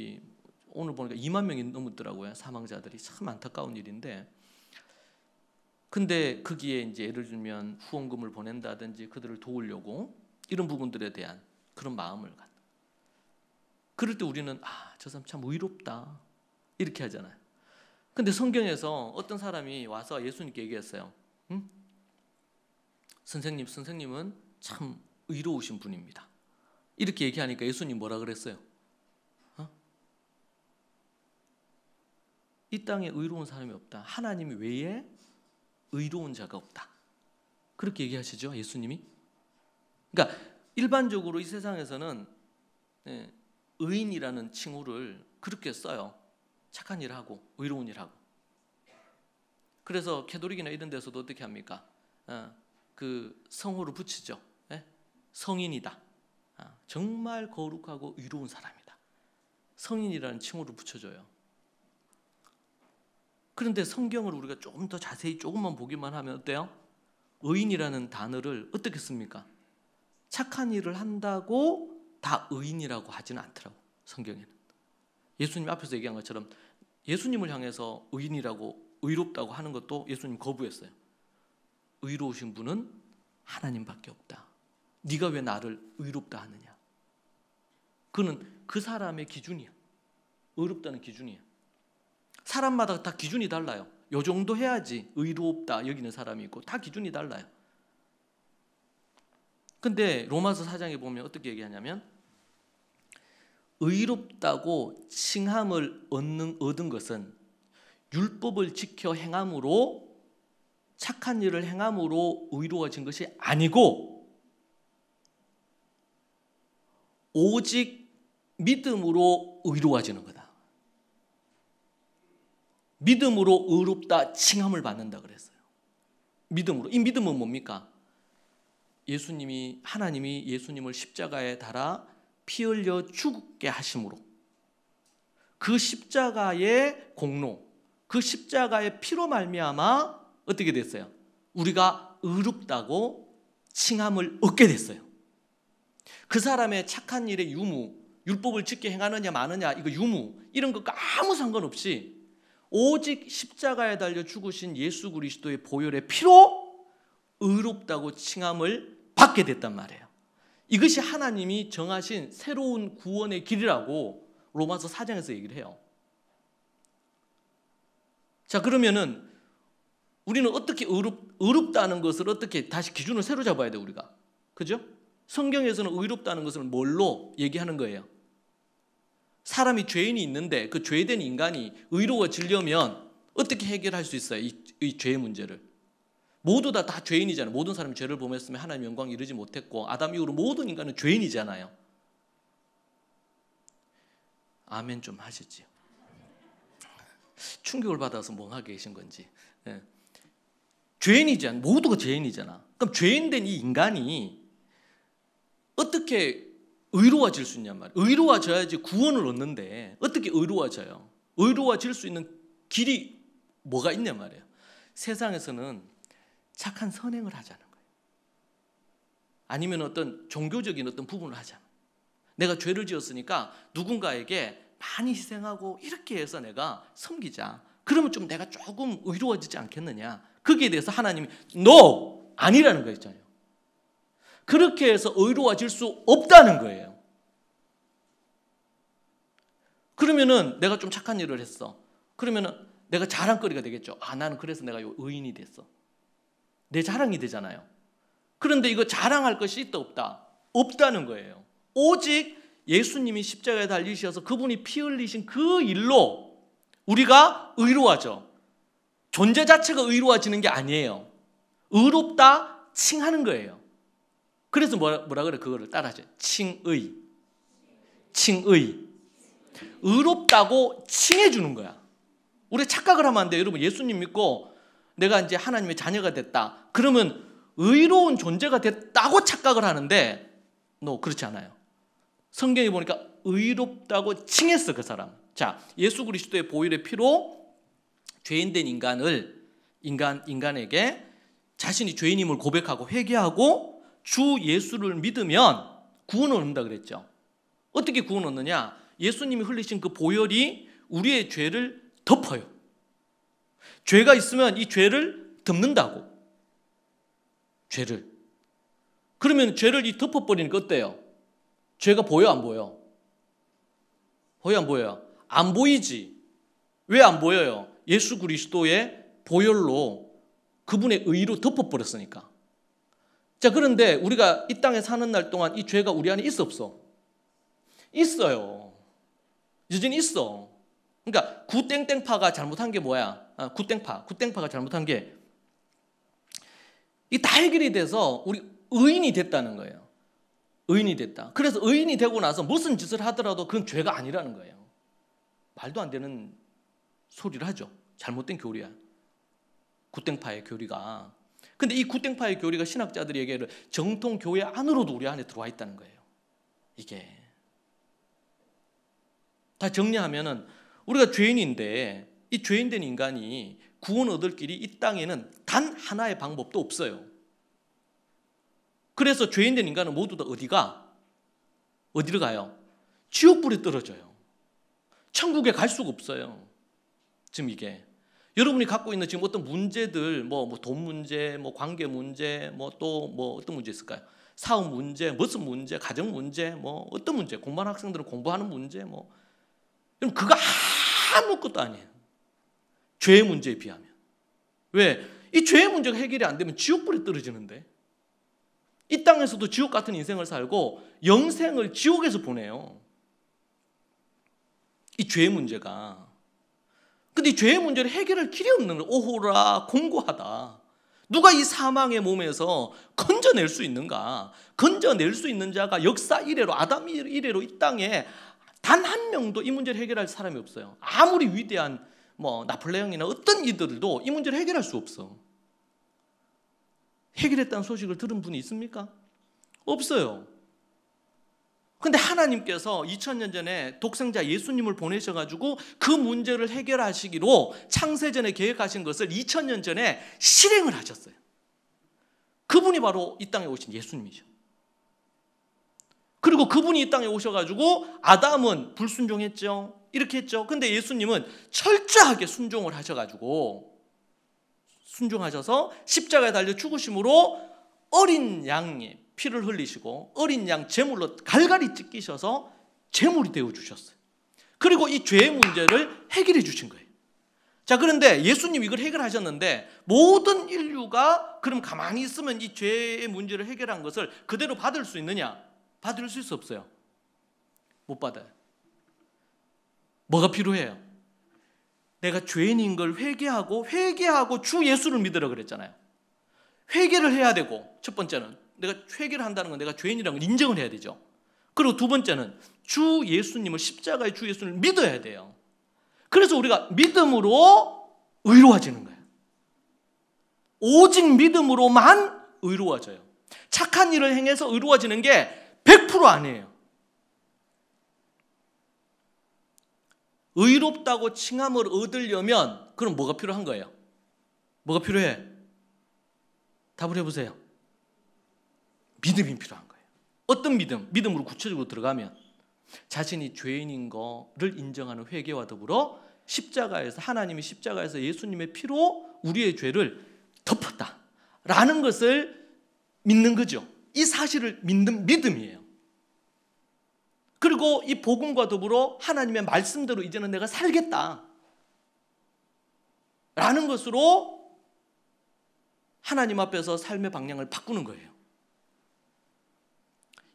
오늘 보니까 2만 명이 넘었더라고요. 사망자들이. 참 안타까운 일인데, 근데 거기에 이제 예를 들면 후원금을 보낸다든지 그들을 도우려고 이런 부분들에 대한 그런 마음을 갖는. 그럴 때 우리는 저 사람 참 의롭다 이렇게 하잖아요. 근데 성경에서 어떤 사람이 와서 예수님께 얘기했어요. 선생님은 참 의로우신 분입니다. 이렇게 얘기하니까 예수님 뭐라 그랬어요? 이 땅에 의로운 사람이 없다. 하나님 외에 의로운 자가 없다. 그렇게 얘기하시죠, 예수님이? 그러니까 일반적으로 이 세상에서는 의인이라는 칭호를 그렇게 써요. 착한 일을 하고 의로운 일을 하고. 그래서 캐톨릭이나 이런 데서도 어떻게 합니까? 그 성호를 붙이죠. 성인이다. 정말 거룩하고 의로운 사람이다. 성인이라는 칭호를 붙여줘요. 그런데 성경을 우리가 조금 더 자세히 조금만 보기만 하면 어때요? 의인이라는 단어를 어떻게 씁니까? 착한 일을 한다고 다 의인이라고 하지는 않더라고, 성경에는. 예수님 앞에서 얘기한 것처럼 예수님을 향해서 의인이라고, 의롭다고 하는 것도 예수님 거부했어요. 의로우신 분은 하나님밖에 없다. 네가 왜 나를 의롭다 하느냐? 그는 그 사람의 기준이야. 의롭다는 기준이야. 사람마다 다 기준이 달라요. 요 정도 해야지 의롭다 여기는 사람이 있고 다 기준이 달라요. 근데 로마서 4장에 보면 어떻게 얘기하냐면 의롭다고 칭함을 얻은 것은 율법을 지켜 행함으로, 착한 일을 행함으로 의로워진 것이 아니고 오직 믿음으로 의로워지는 거다. 믿음으로 의롭다 칭함을 받는다 그랬어요. 믿음으로. 이 믿음은 뭡니까? 하나님이 예수님을 십자가에 달아 피 흘려 죽게 하심으로 그 십자가의 공로, 그 십자가의 피로 말미암아 어떻게 됐어요? 우리가 의롭다고 칭함을 얻게 됐어요. 그 사람의 착한 일의 유무, 율법을 지켜 행하느냐 마느냐, 이거 유무 이런 것과 아무 상관없이 오직 십자가에 달려 죽으신 예수 그리스도의 보혈의 피로 의롭다고 칭함을 받게 됐단 말이에요. 이것이 하나님이 정하신 새로운 구원의 길이라고 로마서 4장에서 얘기를 해요. 자, 그러면은 우리는 어떻게 의롭다는 것을 어떻게 다시 기준을 새로 잡아야 돼요, 우리가. 그죠? 성경에서는 의롭다는 것을 뭘로 얘기하는 거예요? 사람이 죄인이 있는데 그 죄된 인간이 의로워지려면 어떻게 해결할 수 있어요? 이 죄의 문제를. 모두 다 죄인이잖아요. 모든 사람이 죄를 범했으면 하나님 영광 이루지 못했고 아담 이후로 모든 인간은 죄인이잖아요. 아멘 좀 하시지요. 충격을 받아서 멍하게 계신 건지. 예. 죄인이잖아. 모두가 죄인이잖아. 그럼 죄인된 이 인간이 어떻게 의로워질 수 있냔 말이에요. 의로워져야지 구원을 얻는데 어떻게 의로워져요? 의로워질 수 있는 길이 뭐가 있냔 말이에요. 세상에서는 착한 선행을 하자는 거예요. 아니면 어떤 종교적인 어떤 부분을 하자. 내가 죄를 지었으니까 누군가에게 많이 희생하고 이렇게 해서 내가 섬기자. 그러면 좀 내가 조금 의로워지지 않겠느냐. 거기에 대해서 하나님이 No! 아니라는 거였잖아요. 그렇게 해서 의로워질 수 없다는 거예요. 그러면은 내가 좀 착한 일을 했어. 그러면은 내가 자랑거리가 되겠죠. 나는 그래서 내가 의인이 됐어. 내 자랑이 되잖아요. 그런데 이거 자랑할 것이 있다 없다? 없다는 거예요. 오직 예수님이 십자가에 달리셔서 그분이 피 흘리신 그 일로 우리가 의로워져. 존재 자체가 의로워지는 게 아니에요. 의롭다 칭하는 거예요. 그래서 뭐라 그래? 그거를 따라하죠. 칭의. 의롭다고 칭해주는 거야. 우리 착각을 하면 안 돼요. 여러분, 예수님 믿고 내가 이제 하나님의 자녀가 됐다. 그러면 의로운 존재가 됐다고 착각을 하는데 그렇지 않아요. 성경에 보니까 의롭다고 칭했어, 그 사람. 자, 예수 그리스도의 보혈의 피로 죄인된 인간에게 자신이 죄인임을 고백하고 회개하고 주 예수를 믿으면 구원을 얻는다 그랬죠. 어떻게 구원을 얻느냐? 예수님이 흘리신 그 보혈이 우리의 죄를 덮어요. 죄가 있으면 이 죄를 덮는다고. 죄를. 그러면 죄를 덮어버리니까 어때요? 죄가 보여 안 보여? 보여 안 보여요? 안 보이지. 왜 안 보여요? 예수 그리스도의 보혈로 그분의 의로 덮어버렸으니까. 자, 그런데 우리가 이 땅에 사는 날 동안 이 죄가 우리 안에 있어 없어? 있어요. 여전히 있어. 그러니까 구땡땡파가 잘못한 게 뭐야? 구땡파가 잘못한 게 이 다 해결이 돼서 우리 의인이 됐다는 거예요. 의인이 됐다. 그래서 의인이 되고 나서 무슨 짓을 하더라도 그건 죄가 아니라는 거예요. 말도 안 되는 소리를 하죠. 잘못된 교리야. 구땡파의 교리가. 근데 이 구땡파의 교리가 신학자들이 얘기를 정통 교회 안으로도 우리 안에 들어와 있다는 거예요. 이게 다 정리하면은 우리가 죄인인데 이 죄인된 인간이 구원 얻을 길이 이 땅에는 단 하나의 방법도 없어요. 그래서 죄인된 인간은 모두 다 어디로 가요? 지옥불에 떨어져요. 천국에 갈 수가 없어요. 지금 이게 여러분이 갖고 있는 지금 어떤 문제들, 돈 문제, 관계 문제, 어떤 문제 있을까요? 사업 문제, 무슨 문제, 가정 문제, 어떤 문제, 공부하는 학생들은 공부하는 문제, 여러분 그거 아무것도 아니에요. 죄의 문제에 비하면. 왜? 이 죄의 문제가 해결이 안 되면 지옥불에 떨어지는데 이 땅에서도 지옥 같은 인생을 살고 영생을 지옥에서 보내요. 이 죄의 문제가. 근데 이 죄의 문제를 해결할 길이 없는 거예요. 오호라 공고하다. 누가 이 사망의 몸에서 건져낼 수 있는가? 건져낼 수 있는 자가 역사 이래로 아담 이래로 이 땅에 단 한 명도 이 문제를 해결할 사람이 없어요. 아무리 위대한 나폴레옹이나 어떤 이들도 이 문제를 해결할 수 없어. 해결했다는 소식을 들은 분이 있습니까? 없어요. 근데 하나님께서 2000년 전에 독생자 예수님을 보내셔가지고 그 문제를 해결하시기로 창세전에 계획하신 것을 2000년 전에 실행을 하셨어요. 그분이 바로 이 땅에 오신 예수님이죠. 그리고 그분이 이 땅에 오셔가지고 아담은 불순종했죠. 이렇게 했죠. 근데 예수님은 철저하게 순종을 하셔가지고 순종하셔서 십자가에 달려 죽으심으로 어린 양의 피를 흘리시고 어린 양 제물로 갈갈이 찢기셔서 제물이 되어주셨어요. 그리고 이 죄의 문제를 해결해 주신 거예요. 자, 그런데 예수님이 이걸 해결하셨는데 모든 인류가 그럼 가만히 있으면 이 죄의 문제를 해결한 것을 그대로 받을 수 있느냐? 받을 수 없어요. 못 받아요. 뭐가 필요해요? 내가 죄인인 걸 회개하고 주 예수를 믿으라 그랬잖아요. 회개를 해야 되고, 첫 번째는 내가 회개를 한다는 건 내가 죄인이라는 걸 인정을 해야 되죠. 그리고 두 번째는 주 예수님을, 십자가의 주 예수님을 믿어야 돼요. 그래서 우리가 믿음으로 의로워지는 거예요. 오직 믿음으로만 의로워져요. 착한 일을 행해서 의로워지는 게 100% 아니에요. 의롭다고 칭함을 얻으려면 그럼 뭐가 필요한 거예요? 뭐가 필요해? 답을 해보세요. 믿음이 필요한 거예요. 어떤 믿음? 믿음으로 구체적으로 들어가면 자신이 죄인인 거를 인정하는 회개와 더불어 십자가에서, 하나님이 십자가에서 예수님의 피로 우리의 죄를 덮었다라는 것을 믿는 거죠. 이 사실을 믿는 믿음이에요. 그리고 이 복음과 더불어 하나님의 말씀대로 이제는 내가 살겠다 라는 것으로 하나님 앞에서 삶의 방향을 바꾸는 거예요.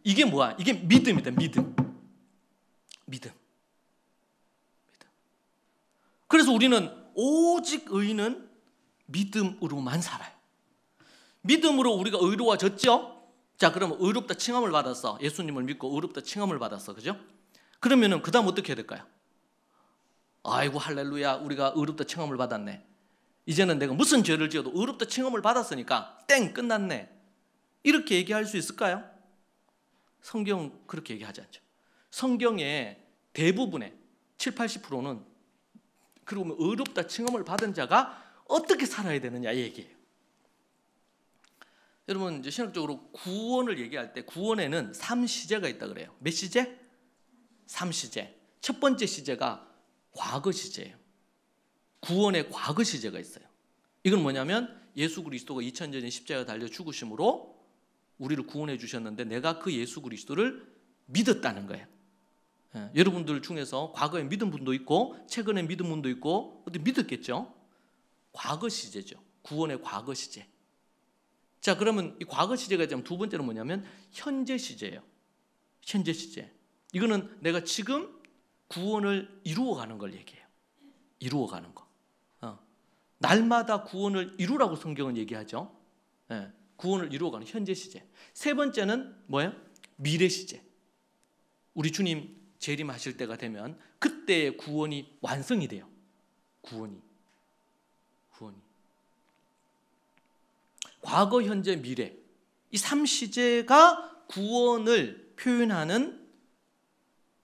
이게 뭐야? 이게 믿음이다. 믿음. 그래서 우리는 오직 의인은 믿음으로만 살아요. 믿음으로 우리가 의로워졌죠? 자, 그러면 의롭다 칭함을 받았어. 예수님을 믿고 의롭다 칭함을 받았어. 그죠? 그러면은 그 다음 어떻게 해야 될까요? 아이고 할렐루야, 우리가 의롭다 칭함을 받았네. 이제는 내가 무슨 죄를 지어도 의롭다 칭함을 받았으니까 땡, 끝났네. 이렇게 얘기할 수 있을까요? 성경 그렇게 얘기하지 않죠. 성경의 대부분의 70~80%는 그러면 의롭다 칭함을 받은 자가 어떻게 살아야 되느냐 이 얘기예요. 여러분 이제 신학적으로 구원을 얘기할 때 구원에는 3시제가 있다 그래요. 몇 시제? 3시제. 첫 번째 시제가 과거 시제예요. 구원의 과거 시제가 있어요. 이건 뭐냐면 예수 그리스도가 2000년 전에 십자가에 달려 죽으심으로 우리를 구원해 주셨는데 내가 그 예수 그리스도를 믿었다는 거예요. 여러분들 중에서 과거에 믿은 분도 있고 최근에 믿은 분도 있고 어디 믿었겠죠? 과거 시제죠. 구원의 과거 시제. 자, 그러면 이 과거 시제가 있자면 두 번째는 뭐냐면 현재 시제예요. 현재 시제. 이거는 내가 지금 구원을 이루어가는 걸 얘기해요. 이루어가는 거. 날마다 구원을 이루라고 성경은 얘기하죠. 구원을 이루어가는 현재 시제. 세 번째는 뭐예요? 미래 시제. 우리 주님 재림하실 때가 되면 그때의 구원이 완성이 돼요. 구원이. 과거, 현재, 미래 이 3시제가 구원을 표현하는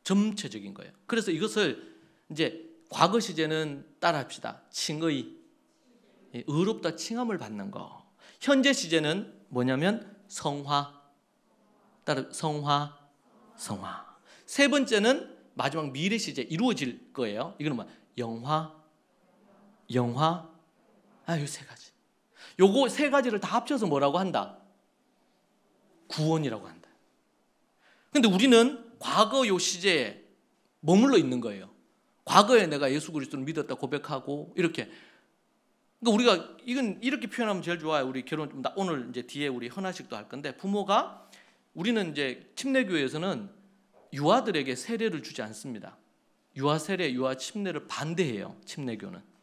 점체적인 거예요. 그래서 이것을 이제 과거 시제는 따라합시다. 칭의, 의롭다 칭함을 받는 거. 현재 시제는 뭐냐면 성화, 따라 성화. 세 번째는 마지막 미래 시제 이루어질 거예요. 이거는 뭐 영화. 이 세 가지. 요거 세 가지를 다 합쳐서 뭐라고 한다? 구원이라고 한다. 근데 우리는 과거 요 시제에 머물러 있는 거예요. 과거에 내가 예수 그리스도를 믿었다 고백하고 이렇게. 그러니까 우리가 이건 이렇게 표현하면 제일 좋아요. 우리 결혼 오늘 이제 뒤에 우리 헌화식도 할 건데 부모가 우리는 이제 침례교회에서는 유아들에게 세례를 주지 않습니다. 유아 세례, 유아 침례를 반대해요. 침례교는.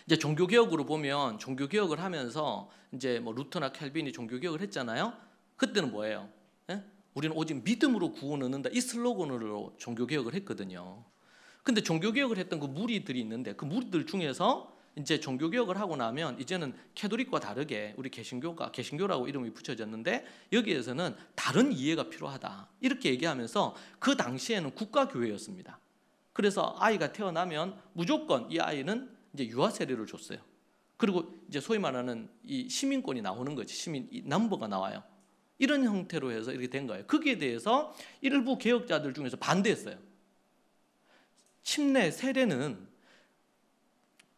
이제 종교개혁으로 보면 종교개혁을 하면서 이제 뭐 루터나 캘빈이 종교개혁을 했잖아요. 그때는 뭐예요? 예? 우리는 오직 믿음으로 구원을 얻는다. 이 슬로건으로 종교개혁을 했거든요. 근데 종교개혁을 했던 그 무리들이 있는데 그 무리들 중에서 이제 종교개혁을 하고 나면 이제는 캐톨릭과 다르게 우리 개신교라고 이름이 붙여졌는데 여기에서는 다른 이해가 필요하다. 이렇게 얘기하면서 그 당시에는 국가교회였습니다. 그래서 아이가 태어나면 무조건 이 아이는 이제 유아 세례를 줬어요. 그리고 이제 소위 말하는 이 시민권이 나오는 거지. 시민 넘버가 나와요. 이런 형태로 해서 이렇게 된 거예요. 거기에 대해서 일부 개혁자들 중에서 반대했어요. 침례, 세례는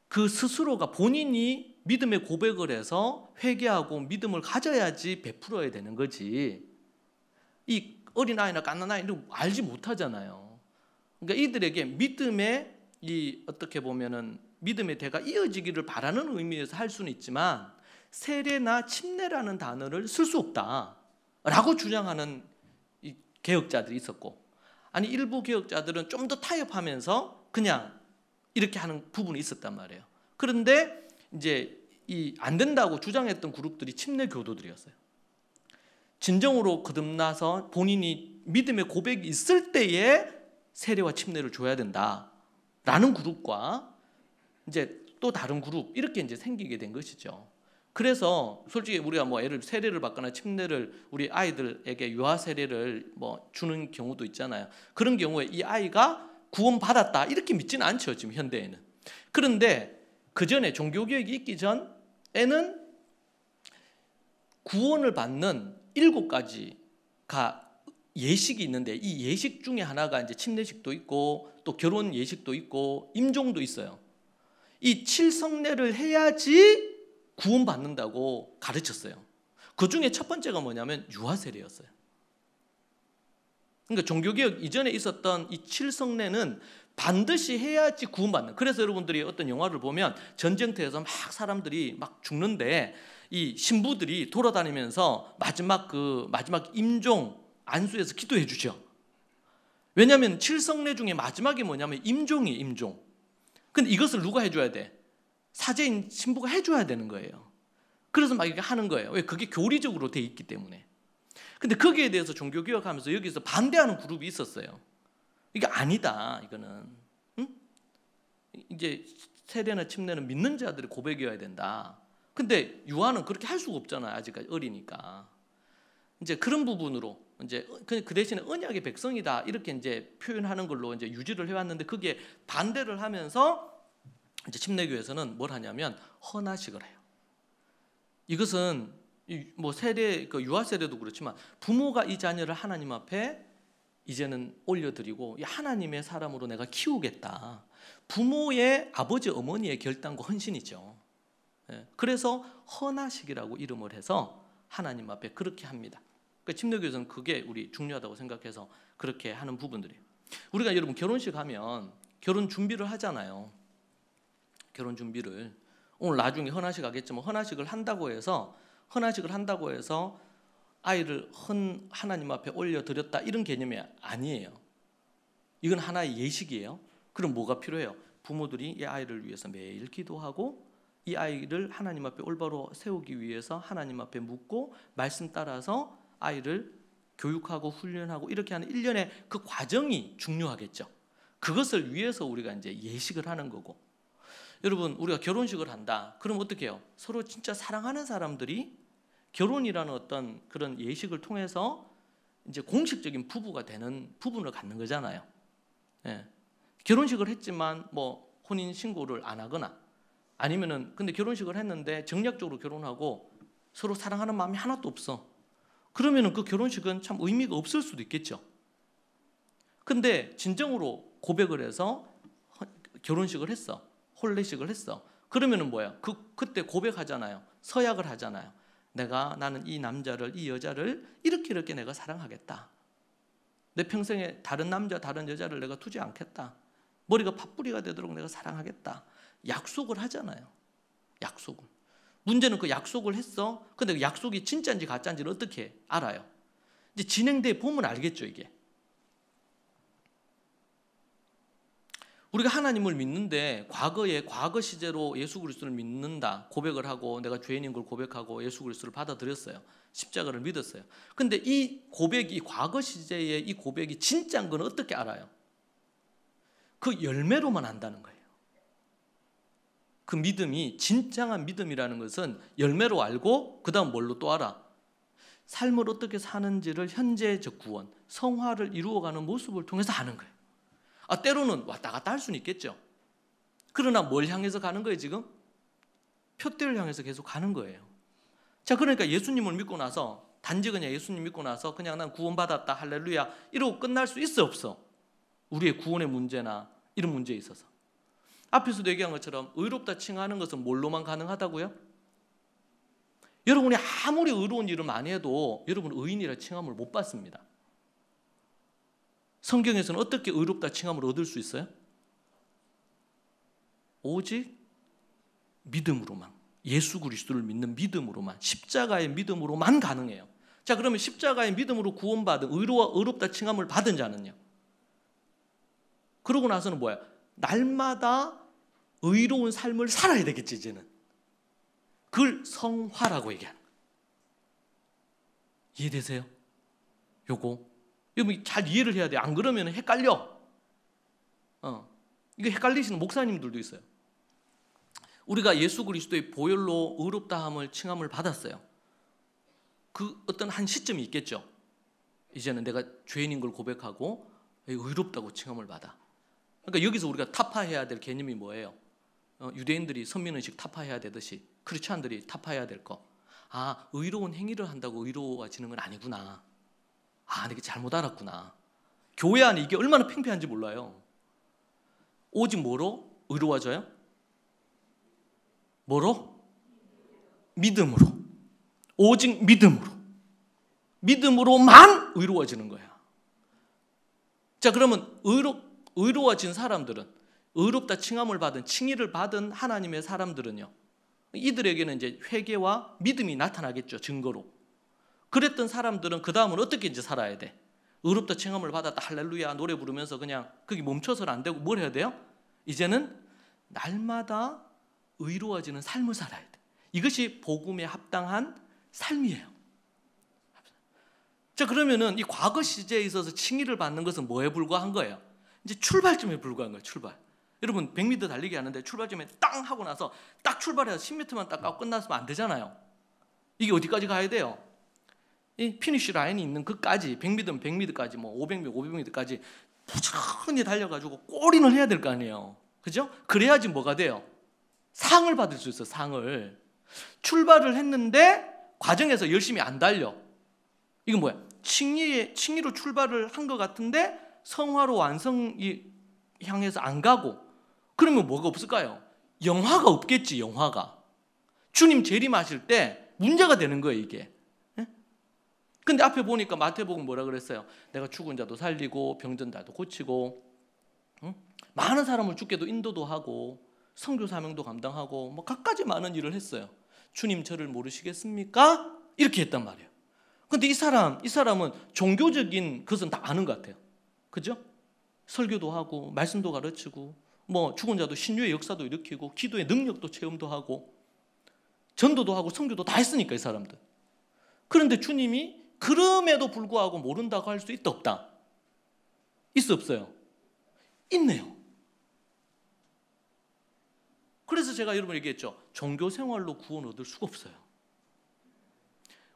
그 스스로가 본인이 믿음의 고백을 해서 회개하고 믿음을 가져야지 베풀어야 되는 거지. 이 어린아이나 갓난아이는 알지 못하잖아요. 그러니까 이들에게 믿음의 이 어떻게 보면은 믿음의 대가 이어지기를 바라는 의미에서 할 수는 있지만 세례나 침례라는 단어를 쓸 수 없다라고 주장하는 이 개혁자들이 있었고, 아니 일부 개혁자들은 좀 더 타협하면서 그냥 이렇게 하는 부분이 있었단 말이에요. 그런데 이제 이 안 된다고 주장했던 그룹들이 침례 교도들이었어요. 진정으로 거듭나서 본인이 믿음의 고백이 있을 때에 세례와 침례를 줘야 된다라는 그룹과 이제 또 다른 그룹 이렇게 이제 생기게 된 것이죠. 그래서 솔직히 우리가 뭐 예를 세례를 받거나 침례를 우리 아이들에게 유아 세례를 뭐 주는 경우도 있잖아요. 그런 경우에 이 아이가 구원받았다 이렇게 믿지는 않죠, 지금 현대에는. 그런데 그 전에 종교개혁이 있기 전에는 구원을 받는 7가지가 예식이 있는데 이 예식 중에 하나가 이제 침례식도 있고 또 결혼 예식도 있고 임종도 있어요. 이 7성례를 해야지 구원받는다고 가르쳤어요. 그 중에 첫 번째가 뭐냐면 유아세례였어요. 그러니까 종교개혁 이전에 있었던 이 7성례는 반드시 해야지 구원받는. 그래서 여러분들이 어떤 영화를 보면 전쟁터에서 막 사람들이 막 죽는데 이 신부들이 돌아다니면서 마지막 임종 안수에서 기도해 주죠. 왜냐하면 7성례 중에 마지막이 뭐냐면 임종이에요. 임종. 근데 이것을 누가 해줘야 돼? 사제인 신부가 해줘야 되는 거예요. 그래서 막 이렇게 하는 거예요. 왜? 그게 교리적으로 돼 있기 때문에. 근데 거기에 대해서 종교개혁하면서 여기서 반대하는 그룹이 있었어요. 이게 아니다, 이거는. 응? 이제 세례나 침례는 믿는 자들의 고백이어야 된다. 근데 유아는 그렇게 할 수가 없잖아요. 아직까지 어리니까. 이제 그런 부분으로 이제 그 대신에 언약의 백성이다 이렇게 이제 표현하는 걸로 이제 유지를 해왔는데 그게 반대를 하면서 이제 침례교에서는 뭘 하냐면 헌화식을 해요. 이것은 뭐 세례, 그 유아 세례도 그렇지만 부모가 이 자녀를 하나님 앞에 이제는 올려드리고 하나님의 사람으로 내가 키우겠다. 부모의 아버지 어머니의 결단과 헌신이죠. 그래서 헌화식이라고 이름을 해서 하나님 앞에 그렇게 합니다. 그러니까 침례교에서는 그게 우리 중요하다고 생각해서 그렇게 하는 부분들이에요. 우리가 여러분 결혼식 하면 결혼 준비를 하잖아요. 결혼 준비를 오늘 나중에 헌화식 하겠지만 헌화식을 한다고 해서 아이를 하나님 앞에 올려드렸다 이런 개념이 아니에요. 이건 하나의 예식이에요. 그럼 뭐가 필요해요? 부모들이 이 아이를 위해서 매일 기도하고 이 아이를 하나님 앞에 올바로 세우기 위해서 하나님 앞에 묻고 말씀 따라서 아이를 교육하고 훈련하고 이렇게 하는 일련의 그 과정이 중요하겠죠. 그것을 위해서 우리가 이제 예식을 하는 거고, 여러분, 우리가 결혼식을 한다. 그럼 어떻게 해요? 서로 진짜 사랑하는 사람들이 결혼이라는 어떤 그런 예식을 통해서 이제 공식적인 부부가 되는 부분을 갖는 거잖아요. 예. 결혼식을 했지만 뭐 혼인 신고를 안 하거나 아니면은 근데 결혼식을 했는데 정략적으로 결혼하고 서로 사랑하는 마음이 하나도 없어. 그러면은 그 결혼식은 참 의미가 없을 수도 있겠죠. 근데 진정으로 고백을 해서 결혼식을 했어. 혼례식을 했어. 그러면은 뭐야? 그때 고백하잖아요. 서약을 하잖아요. 나는 이 남자를, 이 여자를 이렇게 내가 사랑하겠다. 내 평생에 다른 남자, 다른 여자를 내가 두지 않겠다. 머리가 팥뿌리가 되도록 내가 사랑하겠다. 약속을 하잖아요. 약속을. 문제는 그 약속을 했어. 근데 그 약속이 진짜인지 가짜인지를 어떻게 알아요? 이제 진행돼 보면 알겠죠, 이게. 우리가 하나님을 믿는데 과거 시제로 예수 그리스도를 믿는다 고백을 하고 내가 죄인인 걸 고백하고 예수 그리스도를 받아들였어요. 십자가를 믿었어요. 근데 이 고백이 과거 시제의 이 고백이 진짜인 건 어떻게 알아요? 그 열매로만 안다는 거예요. 그 믿음이 진정한 믿음이라는 것은 열매로 알고 그 다음 뭘로 또 알아? 삶을 어떻게 사는지를 현재적 구원, 성화를 이루어가는 모습을 통해서 아는 거예요. 때로는 왔다 갔다 할 수는 있겠죠. 그러나 뭘 향해서 가는 거예요 지금? 표대를 향해서 계속 가는 거예요. 자, 그러니까 예수님을 믿고 나서 단지 그냥 예수님 믿고 나서 그냥 난 구원받았다 할렐루야 이러고 끝날 수 있어 없어? 우리의 구원의 문제나 이런 문제에 있어서 앞에서도 얘기한 것처럼 의롭다 칭하는 것은 뭘로만 가능하다고요? 여러분이 아무리 의로운 일을 많이 해도 여러분 의인이라 칭함을 못 받습니다. 성경에서는 어떻게 의롭다 칭함을 얻을 수 있어요? 오직 믿음으로만, 예수 그리스도를 믿는 믿음으로만, 십자가의 믿음으로만 가능해요. 자, 그러면 십자가의 믿음으로 구원받은 의롭다 칭함을 받은 자는요? 그러고 나서는 뭐야? 날마다 의로운 삶을 살아야 되겠지 이제는. 그걸 성화라고 얘기하는 거예요. 이해되세요? 요거 여러분 잘 이해를 해야 돼요. 안 그러면 헷갈려. 이거 헷갈리시는 목사님들도 있어요. 우리가 예수 그리스도의 보혈로 의롭다함을 칭함을 받았어요. 그 어떤 한 시점이 있겠죠. 이제는 내가 죄인인 걸 고백하고 의롭다고 칭함을 받아. 그러니까 여기서 우리가 타파해야 될 개념이 뭐예요? 유대인들이 선민의식 타파해야 되듯이 크리스찬들이 타파해야 될 거. 의로운 행위를 한다고 의로워지는 건 아니구나. 내가 잘못 알았구나. 교회 안에 이게 얼마나 팽팽한지 몰라요. 오직 뭐로 의로워져요? 뭐로? 믿음으로. 오직 믿음으로. 믿음으로만 의로워지는 거야. 자, 그러면 의로워진 사람들은, 의롭다 칭함을 받은, 칭의를 받은 하나님의 사람들은요, 이들에게는 이제 회개와 믿음이 나타나겠죠, 증거로. 그랬던 사람들은 그 다음은 어떻게 이제 살아야 돼? 의롭다 칭함을 받았다 할렐루야 노래 부르면서 그냥 거기 멈춰서는 안 되고 뭘 해야 돼요? 이제는 날마다 의로워지는 삶을 살아야 돼. 이것이 복음에 합당한 삶이에요. 자, 그러면은 이 과거 시제에 있어서 칭의를 받는 것은 뭐에 불과한 거예요? 이제 출발점에 불과한 거예요. 출발. 여러분 100m 달리기 하는데 출발점에 땅 하고 나서 딱 출발해서 10m만 딱 가고 끝났으면 안 되잖아요. 이게 어디까지 가야 돼요? 이 피니쉬 라인이 있는 그까지 100m면 100m까지 뭐 500m, 500m까지 부지런히 달려가지고 골인을 해야 될 거 아니에요. 그죠? 그래야지 뭐가 돼요? 상을 받을 수 있어. 상을. 출발을 했는데 과정에서 열심히 안 달려. 이건 뭐야? 칭의로 출발을 한 것 같은데 성화로 완성이 향해서 안 가고 그러면 뭐가 없을까요? 영화가 없겠지. 영화가. 주님 재림하실 때 문제가 되는 거예요. 이게. 근데 앞에 보니까 마태복음 뭐라 그랬어요? 내가 죽은 자도 살리고 병든 자도 고치고 많은 사람을 죽게도 인도도 하고 선교 사명도 감당하고 뭐 갖가지 많은 일을 했어요. 주님 저를 모르시겠습니까? 이렇게 했단 말이에요. 근데 이 사람은 종교적인 것은 다 아는 것 같아요. 그죠? 설교도 하고 말씀도 가르치고 뭐 죽은 자도 신유의 역사도 일으키고 기도의 능력도 체험도 하고 전도도 하고 선교도 다 했으니까 이 사람들. 그런데 주님이 그럼에도 불구하고 모른다고 할 수 있다 없다? 있어 없어요? 있네요. 그래서 제가 여러분 얘기했죠. 종교 생활로 구원 얻을 수가 없어요.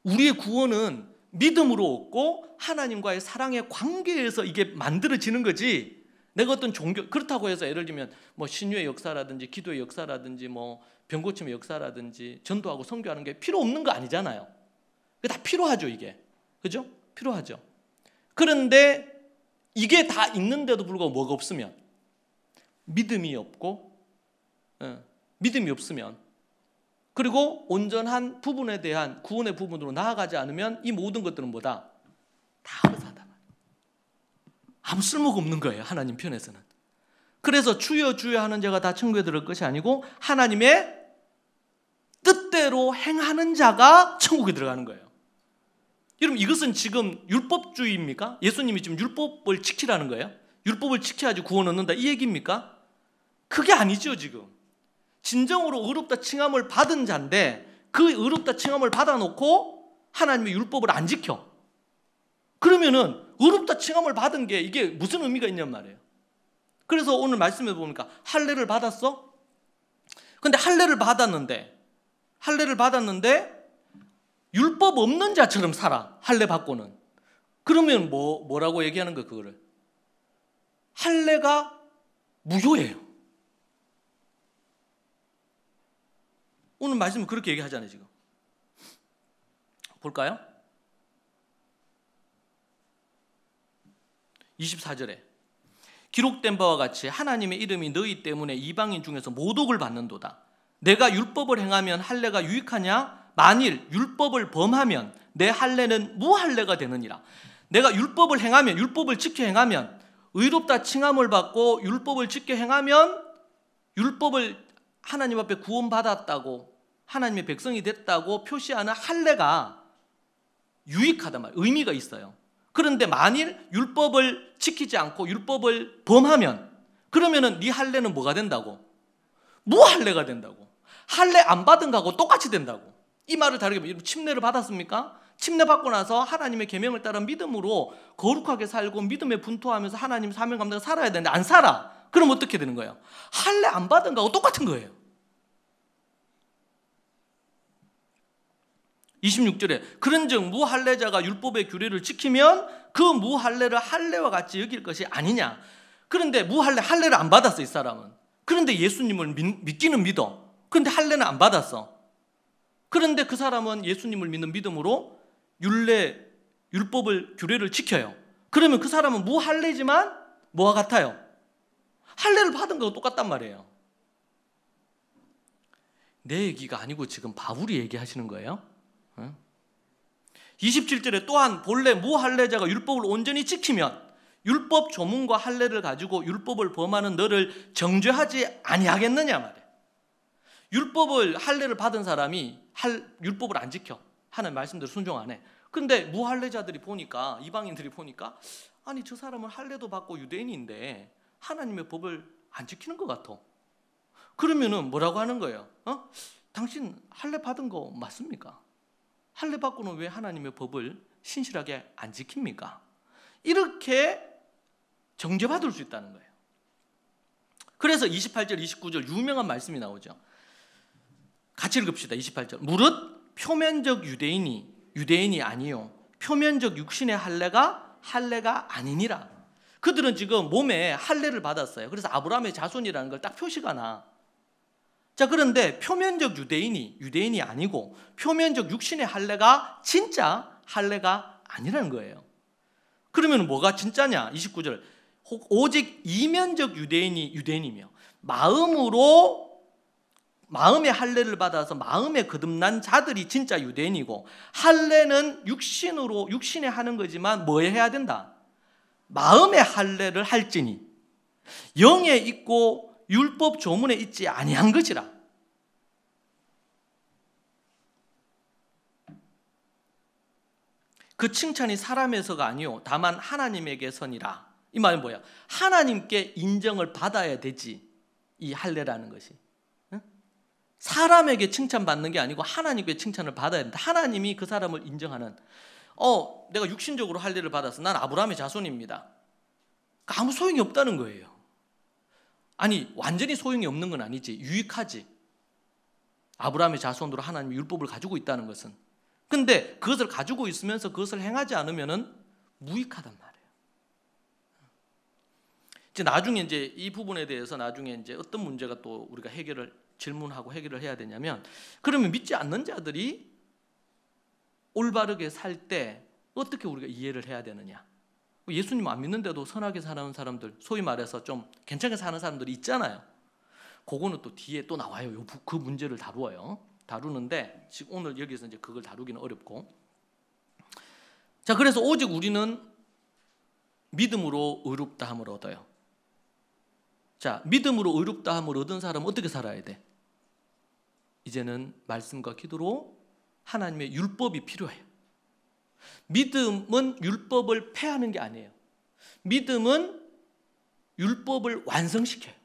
우리의 구원은 믿음으로 얻고 하나님과의 사랑의 관계에서 이게 만들어지는 거지. 내가 어떤 종교, 그렇다고 해서 예를 들면 뭐 신유의 역사라든지 기도의 역사라든지 뭐 병고침의 역사라든지 전도하고 선교하는 게 필요 없는 거 아니잖아요. 다 필요하죠, 이게. 그죠? 필요하죠. 그런데 이게 다 있는데도 불구하고 뭐가 없으면, 믿음이 없고, 믿음이 없으면, 그리고 온전한 부분에 대한 구원의 부분으로 나아가지 않으면 이 모든 것들은 뭐다? 다 헛하다. 아무 쓸모가 없는 거예요, 하나님 편에서는. 그래서 주여 주여 하는 자가 다 천국에 들어갈 것이 아니고 하나님의 뜻대로 행하는 자가 천국에 들어가는 거예요. 여러분, 이것은 지금 율법주의입니까? 예수님이 지금 율법을 지키라는 거예요? 율법을 지켜야지 구원 얻는다 이 얘기입니까? 그게 아니죠. 지금 진정으로 의롭다 칭함을 받은 자인데 그 의롭다 칭함을 받아놓고 하나님의 율법을 안 지켜. 그러면은 의롭다 칭함을 받은 게 이게 무슨 의미가 있냔 말이에요. 그래서 오늘 말씀해 보니까 할례를 받았어? 근데 할례를 받았는데 율법 없는 자처럼 살아. 할례 받고는. 그러면 뭐라고 얘기하는 거야, 그거를? 할례가 무효예요. 오늘 말씀은 그렇게 얘기하잖아요, 지금. 볼까요? 24절에 기록된 바와 같이 하나님의 이름이 너희 때문에 이방인 중에서 모독을 받는도다. 내가 율법을 행하면 할례가 유익하냐? 만일 율법을 범하면 내 할례는 무할례가 되느니라. 내가 율법을 행하면, 율법을 지켜 행하면, 의롭다 칭함을 받고 율법을 지켜 행하면 율법을 하나님 앞에 구원받았다고, 하나님의 백성이 됐다고 표시하는 할례가 유익하단 말이에요. 의미가 있어요. 그런데 만일 율법을 지키지 않고 율법을 범하면, 그러면은 네 할례는 뭐가 된다고? 무할례가 된다고. 할례 안 받은 거하고 똑같이 된다고. 이 말을 다르게 보면, 침례를 받았습니까? 침례 받고 나서 하나님의 계명을 따라 믿음으로 거룩하게 살고 믿음에 분투하면서 하나님 사명 감당하고 살아야 되는데 안 살아. 그럼 어떻게 되는 거예요? 할례 안 받은 거하고 똑같은 거예요. 26절에 그런즉 무할례자가 율법의 규례를 지키면 그 무할례를 할례와 같이 여길 것이 아니냐. 그런데 할례를 안 받았어, 이 사람은. 그런데 예수님을 믿기는 믿어. 그런데 할례는 안 받았어. 그런데 그 사람은 예수님을 믿는 믿음으로 율법을 규례를 지켜요. 그러면 그 사람은 무할례지만 뭐와 같아요? 할례를 받은 거와 똑같단 말이에요. 내 얘기가 아니고 지금 바울이 얘기하시는 거예요. 27절에 또한 본래 무할례자가 율법을 온전히 지키면 율법 조문과 할례를 가지고 율법을 범하는 너를 정죄하지 아니하겠느냐 말이에요. 율법을, 할례를 받은 사람이 율법을 안 지켜. 하나님 말씀대로 순종 안 해. 근데 무할례자들이 보니까, 이방인들이 보니까, 아니 저 사람은 할례도 받고 유대인인데 하나님의 법을 안 지키는 것 같아. 그러면은 뭐라고 하는 거예요? 당신 할례 받은 거 맞습니까? 할례 받고는 왜 하나님의 법을 신실하게 안 지킵니까? 이렇게 정죄받을 수 있다는 거예요. 그래서 28절, 29절 유명한 말씀이 나오죠. 같이 읽읍시다. 28절. 무릇 표면적 유대인이 아니요 표면적 육신의 할례가 아니니라. 그들은 지금 몸에 할례를 받았어요. 그래서 아브라함의 자손이라는 걸 딱 표시가 나. 자, 그런데 표면적 유대인이 아니고 표면적 육신의 할례가 진짜 할례가 아니라는 거예요. 그러면 뭐가 진짜냐? 29절. 오직 이면적 유대인이며 마음의 할례를 받아서 마음에 거듭난 자들이 진짜 유대인이고, 할례는 육신에 하는 거지만 뭐 해야 된다? 마음의 할례를 할지니 영에 있고 율법 조문에 있지 아니한 것이라. 그 칭찬이 사람에서가 아니요 다만 하나님에게서니라. 이 말은 뭐야? 하나님께 인정을 받아야 되지, 이 할례라는 것이. 사람에게 칭찬받는 게 아니고 하나님께 칭찬을 받아야 된다. 하나님이 그 사람을 인정하는. 내가 육신적으로 할례를 받았어. 난 아브라함의 자손입니다. 아무 소용이 없다는 거예요. 아니 완전히 소용이 없는 건 아니지. 유익하지. 아브라함의 자손으로 하나님이 율법을 가지고 있다는 것은. 근데 그것을 가지고 있으면서 그것을 행하지 않으면은 무익하단 말이에요. 이제 나중에 이제 이 부분에 대해서 나중에 이제 어떤 문제가 또 우리가 질문하고 해결을 해야 되냐면, 그러면 믿지 않는 자들이 올바르게 살 때 어떻게 우리가 이해를 해야 되느냐? 예수님 안 믿는데도 선하게 사는 사람들, 소위 말해서 좀 괜찮게 사는 사람들이 있잖아요. 그거는 또 뒤에 또 나와요. 그 문제를 다루는데 지금 오늘 여기서 이제 그걸 다루기는 어렵고. 자, 그래서 오직 우리는 믿음으로 의롭다함을 얻어요. 자, 믿음으로 의롭다함을 얻은 사람은 어떻게 살아야 돼? 이제는 말씀과 기도로 하나님의 율법이 필요해요. 믿음은 율법을 폐하는 게 아니에요. 믿음은 율법을 완성시켜요.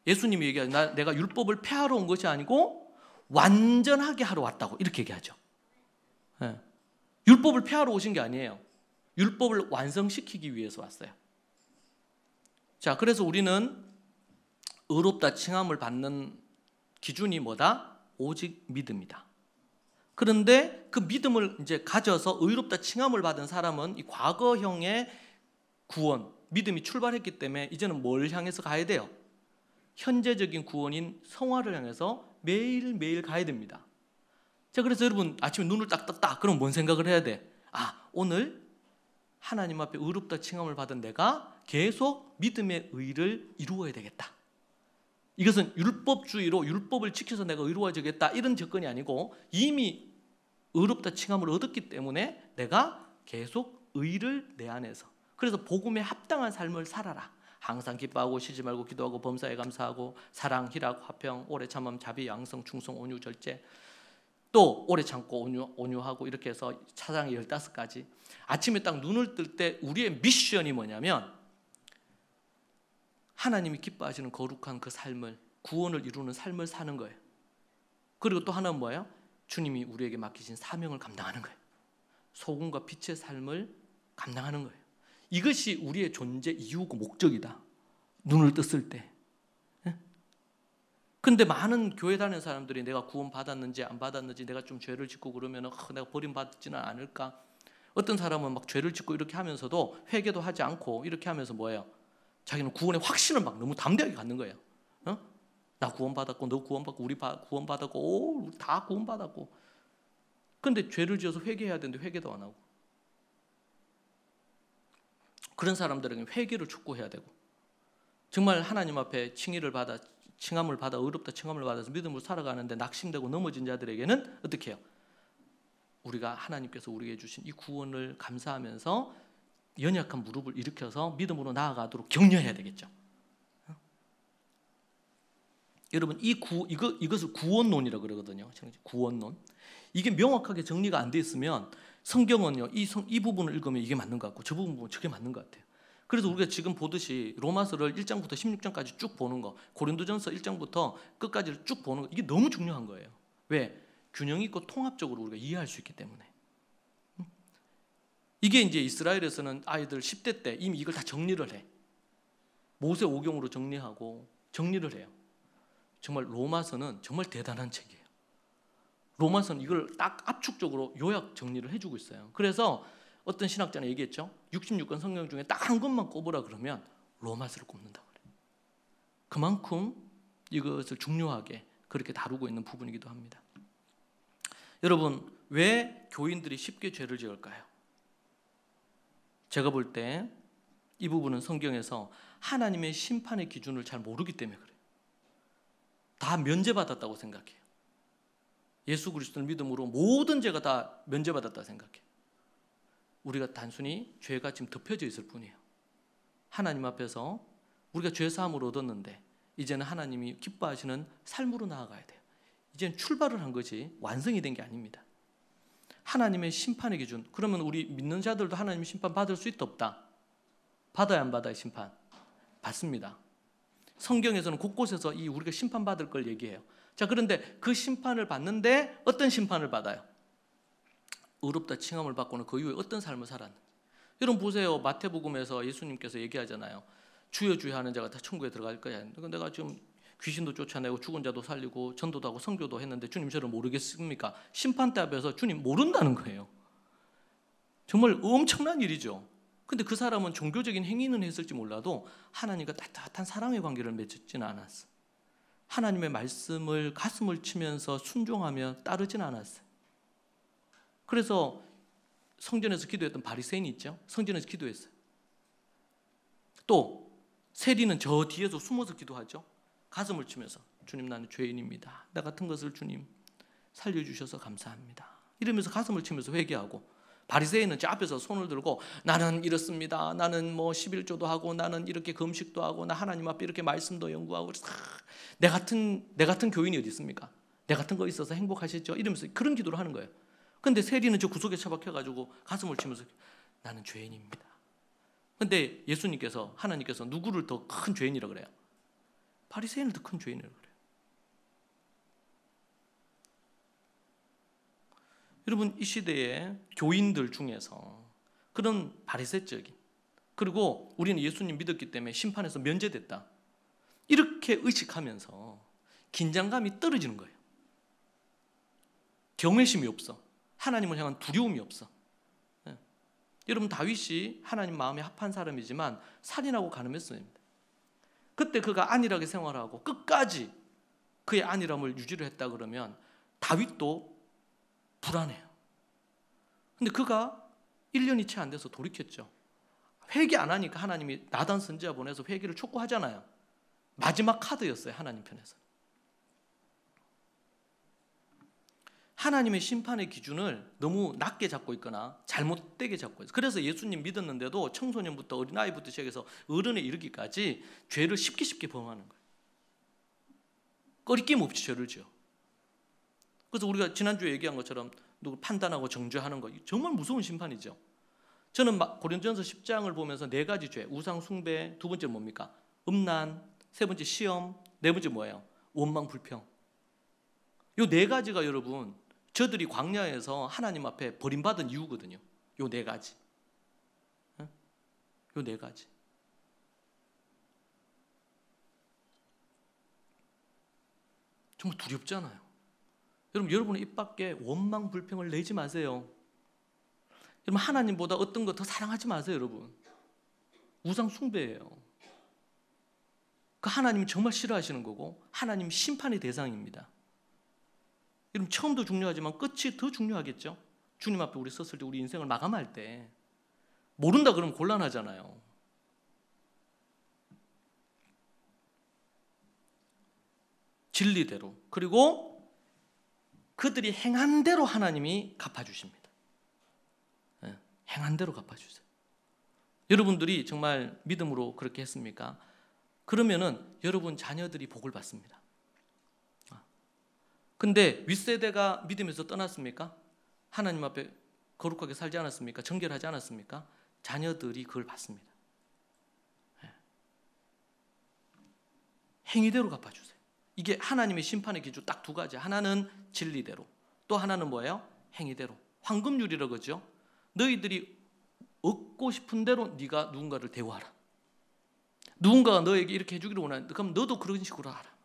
예수님이 얘기하죠. 내가 율법을 폐하러 온 것이 아니고 완전하게 하러 왔다고 이렇게 얘기하죠. 율법을 폐하러 오신 게 아니에요. 율법을 완성시키기 위해서 왔어요. 자, 그래서 우리는 의롭다 칭함을 받는 기준이 뭐다? 오직 믿음이다. 그런데 그 믿음을 이제 가져서 의롭다 칭함을 받은 사람은 이 과거형의 구원, 믿음이 출발했기 때문에 이제는 뭘 향해서 가야 돼요? 현재적인 구원인 성화를 향해서 매일매일 가야 됩니다. 자, 그래서 여러분 아침에 눈을 딱 떴다. 그럼 뭔 생각을 해야 돼? 오늘 하나님 앞에 의롭다 칭함을 받은 내가 계속 믿음의 의를 이루어야 되겠다. 이것은 율법주의로 율법을 지켜서 내가 의로워지겠다 이런 접근이 아니고, 이미 의롭다 칭함을 얻었기 때문에 내가 계속 의를 내 안에서, 그래서 복음에 합당한 삶을 살아라. 항상 기뻐하고 쉬지 말고 기도하고 범사에 감사하고 사랑, 희락, 화평, 오래 참음, 자비, 양성, 충성, 온유, 절제, 또 오래 참고 온유하고 이렇게 해서 차장이 15가지. 아침에 딱 눈을 뜰 때 우리의 미션이 뭐냐면 하나님이 기뻐하시는 거룩한 그 삶을, 구원을 이루는 삶을 사는 거예요. 그리고 또 하나는 뭐예요? 주님이 우리에게 맡기신 사명을 감당하는 거예요. 소금과 빛의 삶을 감당하는 거예요. 이것이 우리의 존재 이유고 목적이다. 눈을 떴을 때. 근데 많은 교회 다니는 사람들이 내가 구원 받았는지 안 받았는지, 내가 좀 죄를 짓고 그러면 내가 버림받지는 않을까? 어떤 사람은 막 죄를 짓고 이렇게 하면서도 회개도 하지 않고 이렇게 하면서 뭐예요? 자기는 구원의 확신을 막 너무 담대하게 갖는 거예요. 나 구원받았고 너 구원받고 우리 구원받았고 우리 다 구원받았고. 근데 죄를 지어서 회개해야 되는데 회개도 안 하고. 그런 사람들에게 회개를 촉구해야 되고, 정말 하나님 앞에 칭함을 받아 의롭다 칭함을 받아서 믿음으로 살아가는데 낙심되고 넘어진 자들에게는 어떻게 해요? 우리가 하나님께서 우리에게 주신 이 구원을 감사하면서 연약한 무릎을 일으켜서 믿음으로 나아가도록 격려해야 되겠죠. 여러분 이것을 구원론이라고 그러거든요. 구원론. 이게 명확하게 정리가 안 돼 있으면 성경은요 이 부분을 읽으면 이게 맞는 것 같고 저 부분 보면 저게 맞는 것 같아요. 그래서 우리가 지금 보듯이 로마서를 1장부터 16장까지 쭉 보는 거, 고린도전서 1장부터 끝까지를 쭉 보는 거, 이게 너무 중요한 거예요. 왜? 균형 있고 통합적으로 우리가 이해할 수 있기 때문에. 이게 이제 이스라엘에서는 아이들 10대 때 이미 이걸 다 정리를 해. 모세 오경으로 정리하고 정리를 해요. 정말 로마서는 정말 대단한 책이에요. 로마서는 이걸 딱 압축적으로 요약 정리를 해주고 있어요. 그래서 어떤 신학자는 얘기했죠. 66권 성경 중에 딱 한 권만 꼽으라 그러면 로마서를 꼽는다고 그래요. 그만큼 이것을 중요하게 그렇게 다루고 있는 부분이기도 합니다. 여러분, 왜 교인들이 쉽게 죄를 지을까요? 제가 볼 때 이 부분은 성경에서 하나님의 심판의 기준을 잘 모르기 때문에 그래요. 다 면제받았다고 생각해요. 예수 그리스도를 믿음으로 모든 죄가 다 면제받았다고 생각해요. 우리가 단순히 죄가 지금 덮여져 있을 뿐이에요. 하나님 앞에서 우리가 죄사함을 얻었는데 이제는 하나님이 기뻐하시는 삶으로 나아가야 돼요. 이제는 출발을 한 거지 완성이 된 게 아닙니다. 하나님의 심판의 기준. 그러면 우리 믿는 자들도 하나님의 심판 받을 수 있다 없다? 받아야 안 받아야 심판? 받습니다. 성경에서는 곳곳에서 우리가 심판받을 걸 얘기해요. 자, 그런데 그 심판을 받는데 어떤 심판을 받아요? 의롭다 칭함을 받고는 그 이후에 어떤 삶을 살았는지. 여러분 보세요. 마태복음에서 예수님께서 얘기하잖아요. 주여 주여 하는 자가 다 천국에 들어갈 거야. 내가 지금 귀신도 쫓아내고 죽은 자도 살리고 전도도 하고 선교도 했는데 주님 저를 모르겠습니까? 심판대 앞에서 주님 모른다는 거예요. 정말 엄청난 일이죠. 근데 그 사람은 종교적인 행위는 했을지 몰라도 하나님과 따뜻한 사랑의 관계를 맺지는 않았어. 하나님의 말씀을 가슴을 치면서 순종하며 따르진 않았어요. 그래서 성전에서 기도했던 바리새인이 있죠. 성전에서 기도했어요. 또 세리는 저 뒤에서 숨어서 기도하죠. 가슴을 치면서 주님 나는 죄인입니다. 나 같은 것을 주님 살려주셔서 감사합니다. 이러면서 가슴을 치면서 회개하고, 바리새인은 저 앞에서 손을 들고 나는 이렇습니다. 나는 뭐 11조도 하고 나는 이렇게 금식도 하고 나 하나님 앞에 이렇게 말씀도 연구하고 내 같은 교인이 어디 있습니까? 내 같은 거 있어서 행복하시죠? 이러면서 그런 기도를 하는 거예요. 근데 세리는 저 구석에 처박혀가지고 가슴을 치면서 나는 죄인입니다. 근데 예수님께서, 하나님께서 누구를 더 큰 죄인이라고 그래요? 바리새인을 더 큰 죄인이라고 그래요. 여러분 이 시대의 교인들 중에서 그런 바리새적인, 그리고 우리는 예수님 믿었기 때문에 심판에서 면제됐다, 이렇게 의식하면서 긴장감이 떨어지는 거예요. 경외심이 없어. 하나님을 향한 두려움이 없어. 여러분 다윗이 하나님 마음에 합한 사람이지만 살인하고 간음했습니다. 그때 그가 안일하게 생활하고 끝까지 그의 안일함을 유지를 했다 그러면 다윗도 불안해요. 근데 그가 1년이 채 안 돼서 돌이켰죠. 회개 안 하니까 하나님이 나단 선지자 보내서 회개를 촉구하잖아요. 마지막 카드였어요, 하나님 편에서. 하나님의 심판의 기준을 너무 낮게 잡고 있거나 잘못되게 잡고 있어요. 그래서 예수님 믿었는데도 청소년부터 어린아이부터 시작해서 어른에 이르기까지 죄를 쉽게 범하는 거예요. 꺼리낌 없이 죄를 지어. 그래서 우리가 지난주에 얘기한 것처럼 누구 판단하고 정죄하는 거 정말 무서운 심판이죠. 저는 고린도전서 10장을 보면서 4가지 죄, 우상 숭배, 두 번째 뭡니까? 음란, 세 번째 시험, 네 번째 뭐예요? 원망 불평. 요 4가지가 여러분 저들이 광야에서 하나님 앞에 버림받은 이유거든요. 요 4가지. 요 4가지. 정말 두렵잖아요. 여러분의 입 밖에 원망 불평을 내지 마세요. 여러분 하나님보다 어떤 거 더 사랑하지 마세요, 여러분. 우상 숭배예요. 그 하나님이 정말 싫어하시는 거고 하나님 심판의 대상입니다. 여러분 처음도 중요하지만 끝이 더 중요하겠죠. 주님 앞에 우리 섰을 때 우리 인생을 마감할 때 모른다 그러면 곤란하잖아요. 진리대로, 그리고 그들이 행한 대로 하나님이 갚아주십니다. 행한 대로 갚아주세요. 여러분들이 정말 믿음으로 그렇게 했습니까? 그러면은 여러분 자녀들이 복을 받습니다. 근데 윗세대가 믿음에서 떠났습니까? 하나님 앞에 거룩하게 살지 않았습니까? 정결하지 않았습니까? 자녀들이 그걸 받습니다. 행위대로 갚아주세요. 이게 하나님의 심판의 기준 딱 2가지. 하나는 진리대로, 또 하나는 뭐예요? 행위대로. 황금률이라고 그러죠. 너희들이 얻고 싶은 대로 네가 누군가를 대우하라. 누군가가 너에게 이렇게 해주기를 원하는데 그럼 너도 그런 식으로 하라.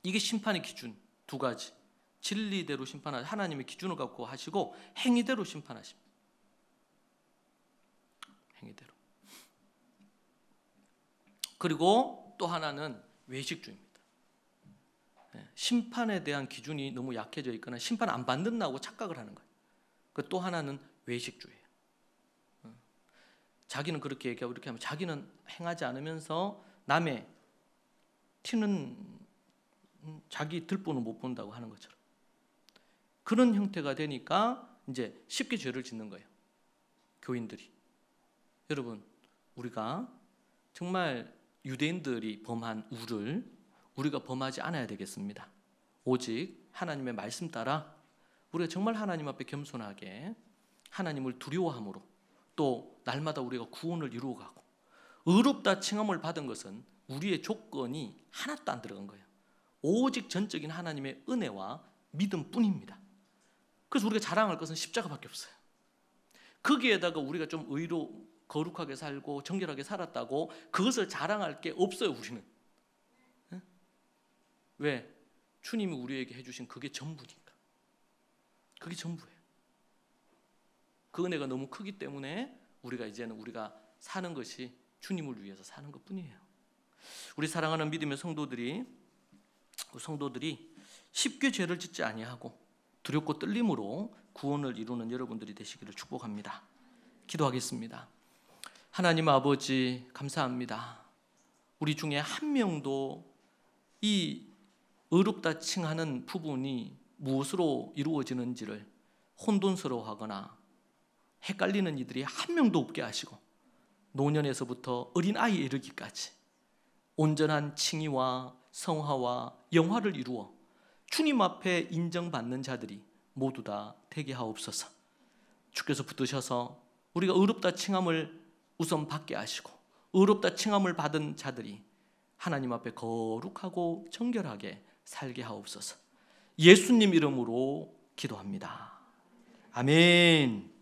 이게 심판의 기준 2가지. 진리대로 심판하시, 하나님의 기준을 갖고 하시고 행위대로 심판하십니다. 행위대로. 그리고 또 하나는 외식주의입니다. 심판에 대한 기준이 너무 약해져 있거나 심판 안 받는다고 착각을 하는 거예요. 그 또 하나는 외식주의예요. 자기는 그렇게 얘기하고 이렇게 하면 자기는 행하지 않으면서 남의 티는 자기 들보는 못 본다고 하는 것처럼 그런 형태가 되니까 이제 쉽게 죄를 짓는 거예요. 교인들이. 여러분 우리가 정말 유대인들이 범한 우를 우리가 범하지 않아야 되겠습니다. 오직 하나님의 말씀 따라 우리가 정말 하나님 앞에 겸손하게 하나님을 두려워함으로 또 날마다 우리가 구원을 이루어가고, 의롭다 칭함을 받은 것은 우리의 조건이 하나도 안 들어간 거예요. 오직 전적인 하나님의 은혜와 믿음뿐입니다. 그래서 우리가 자랑할 것은 십자가밖에 없어요. 거기에다가 우리가 좀 의로 거룩하게 살고 정결하게 살았다고 그것을 자랑할 게 없어요. 우리는. 왜? 주님이 우리에게 해주신 그게 전부니까. 그게 전부예요. 그 은혜가 너무 크기 때문에 우리가 이제는 우리가 사는 것이 주님을 위해서 사는 것뿐이에요. 우리 사랑하는 믿음의 성도들이 쉽게 죄를 짓지 아니하고 두렵고 떨림으로 구원을 이루는 여러분들이 되시기를 축복합니다. 기도하겠습니다. 하나님 아버지, 감사합니다. 우리 중에 한 명도 이 의롭다 칭하는 부분이 무엇으로 이루어지는지를 혼돈스러워하거나 헷갈리는 이들이 한 명도 없게 하시고, 노년에서부터 어린아이에 이르기까지 온전한 칭의와 성화와 영화를 이루어 주님 앞에 인정받는 자들이 모두 다 되게 하옵소서. 주께서 붙드셔서 우리가 의롭다 칭함을 우선 받게 하시고, 의롭다 칭함을 받은 자들이 하나님 앞에 거룩하고 정결하게 살게 하옵소서. 예수님 이름으로 기도합니다. 아멘.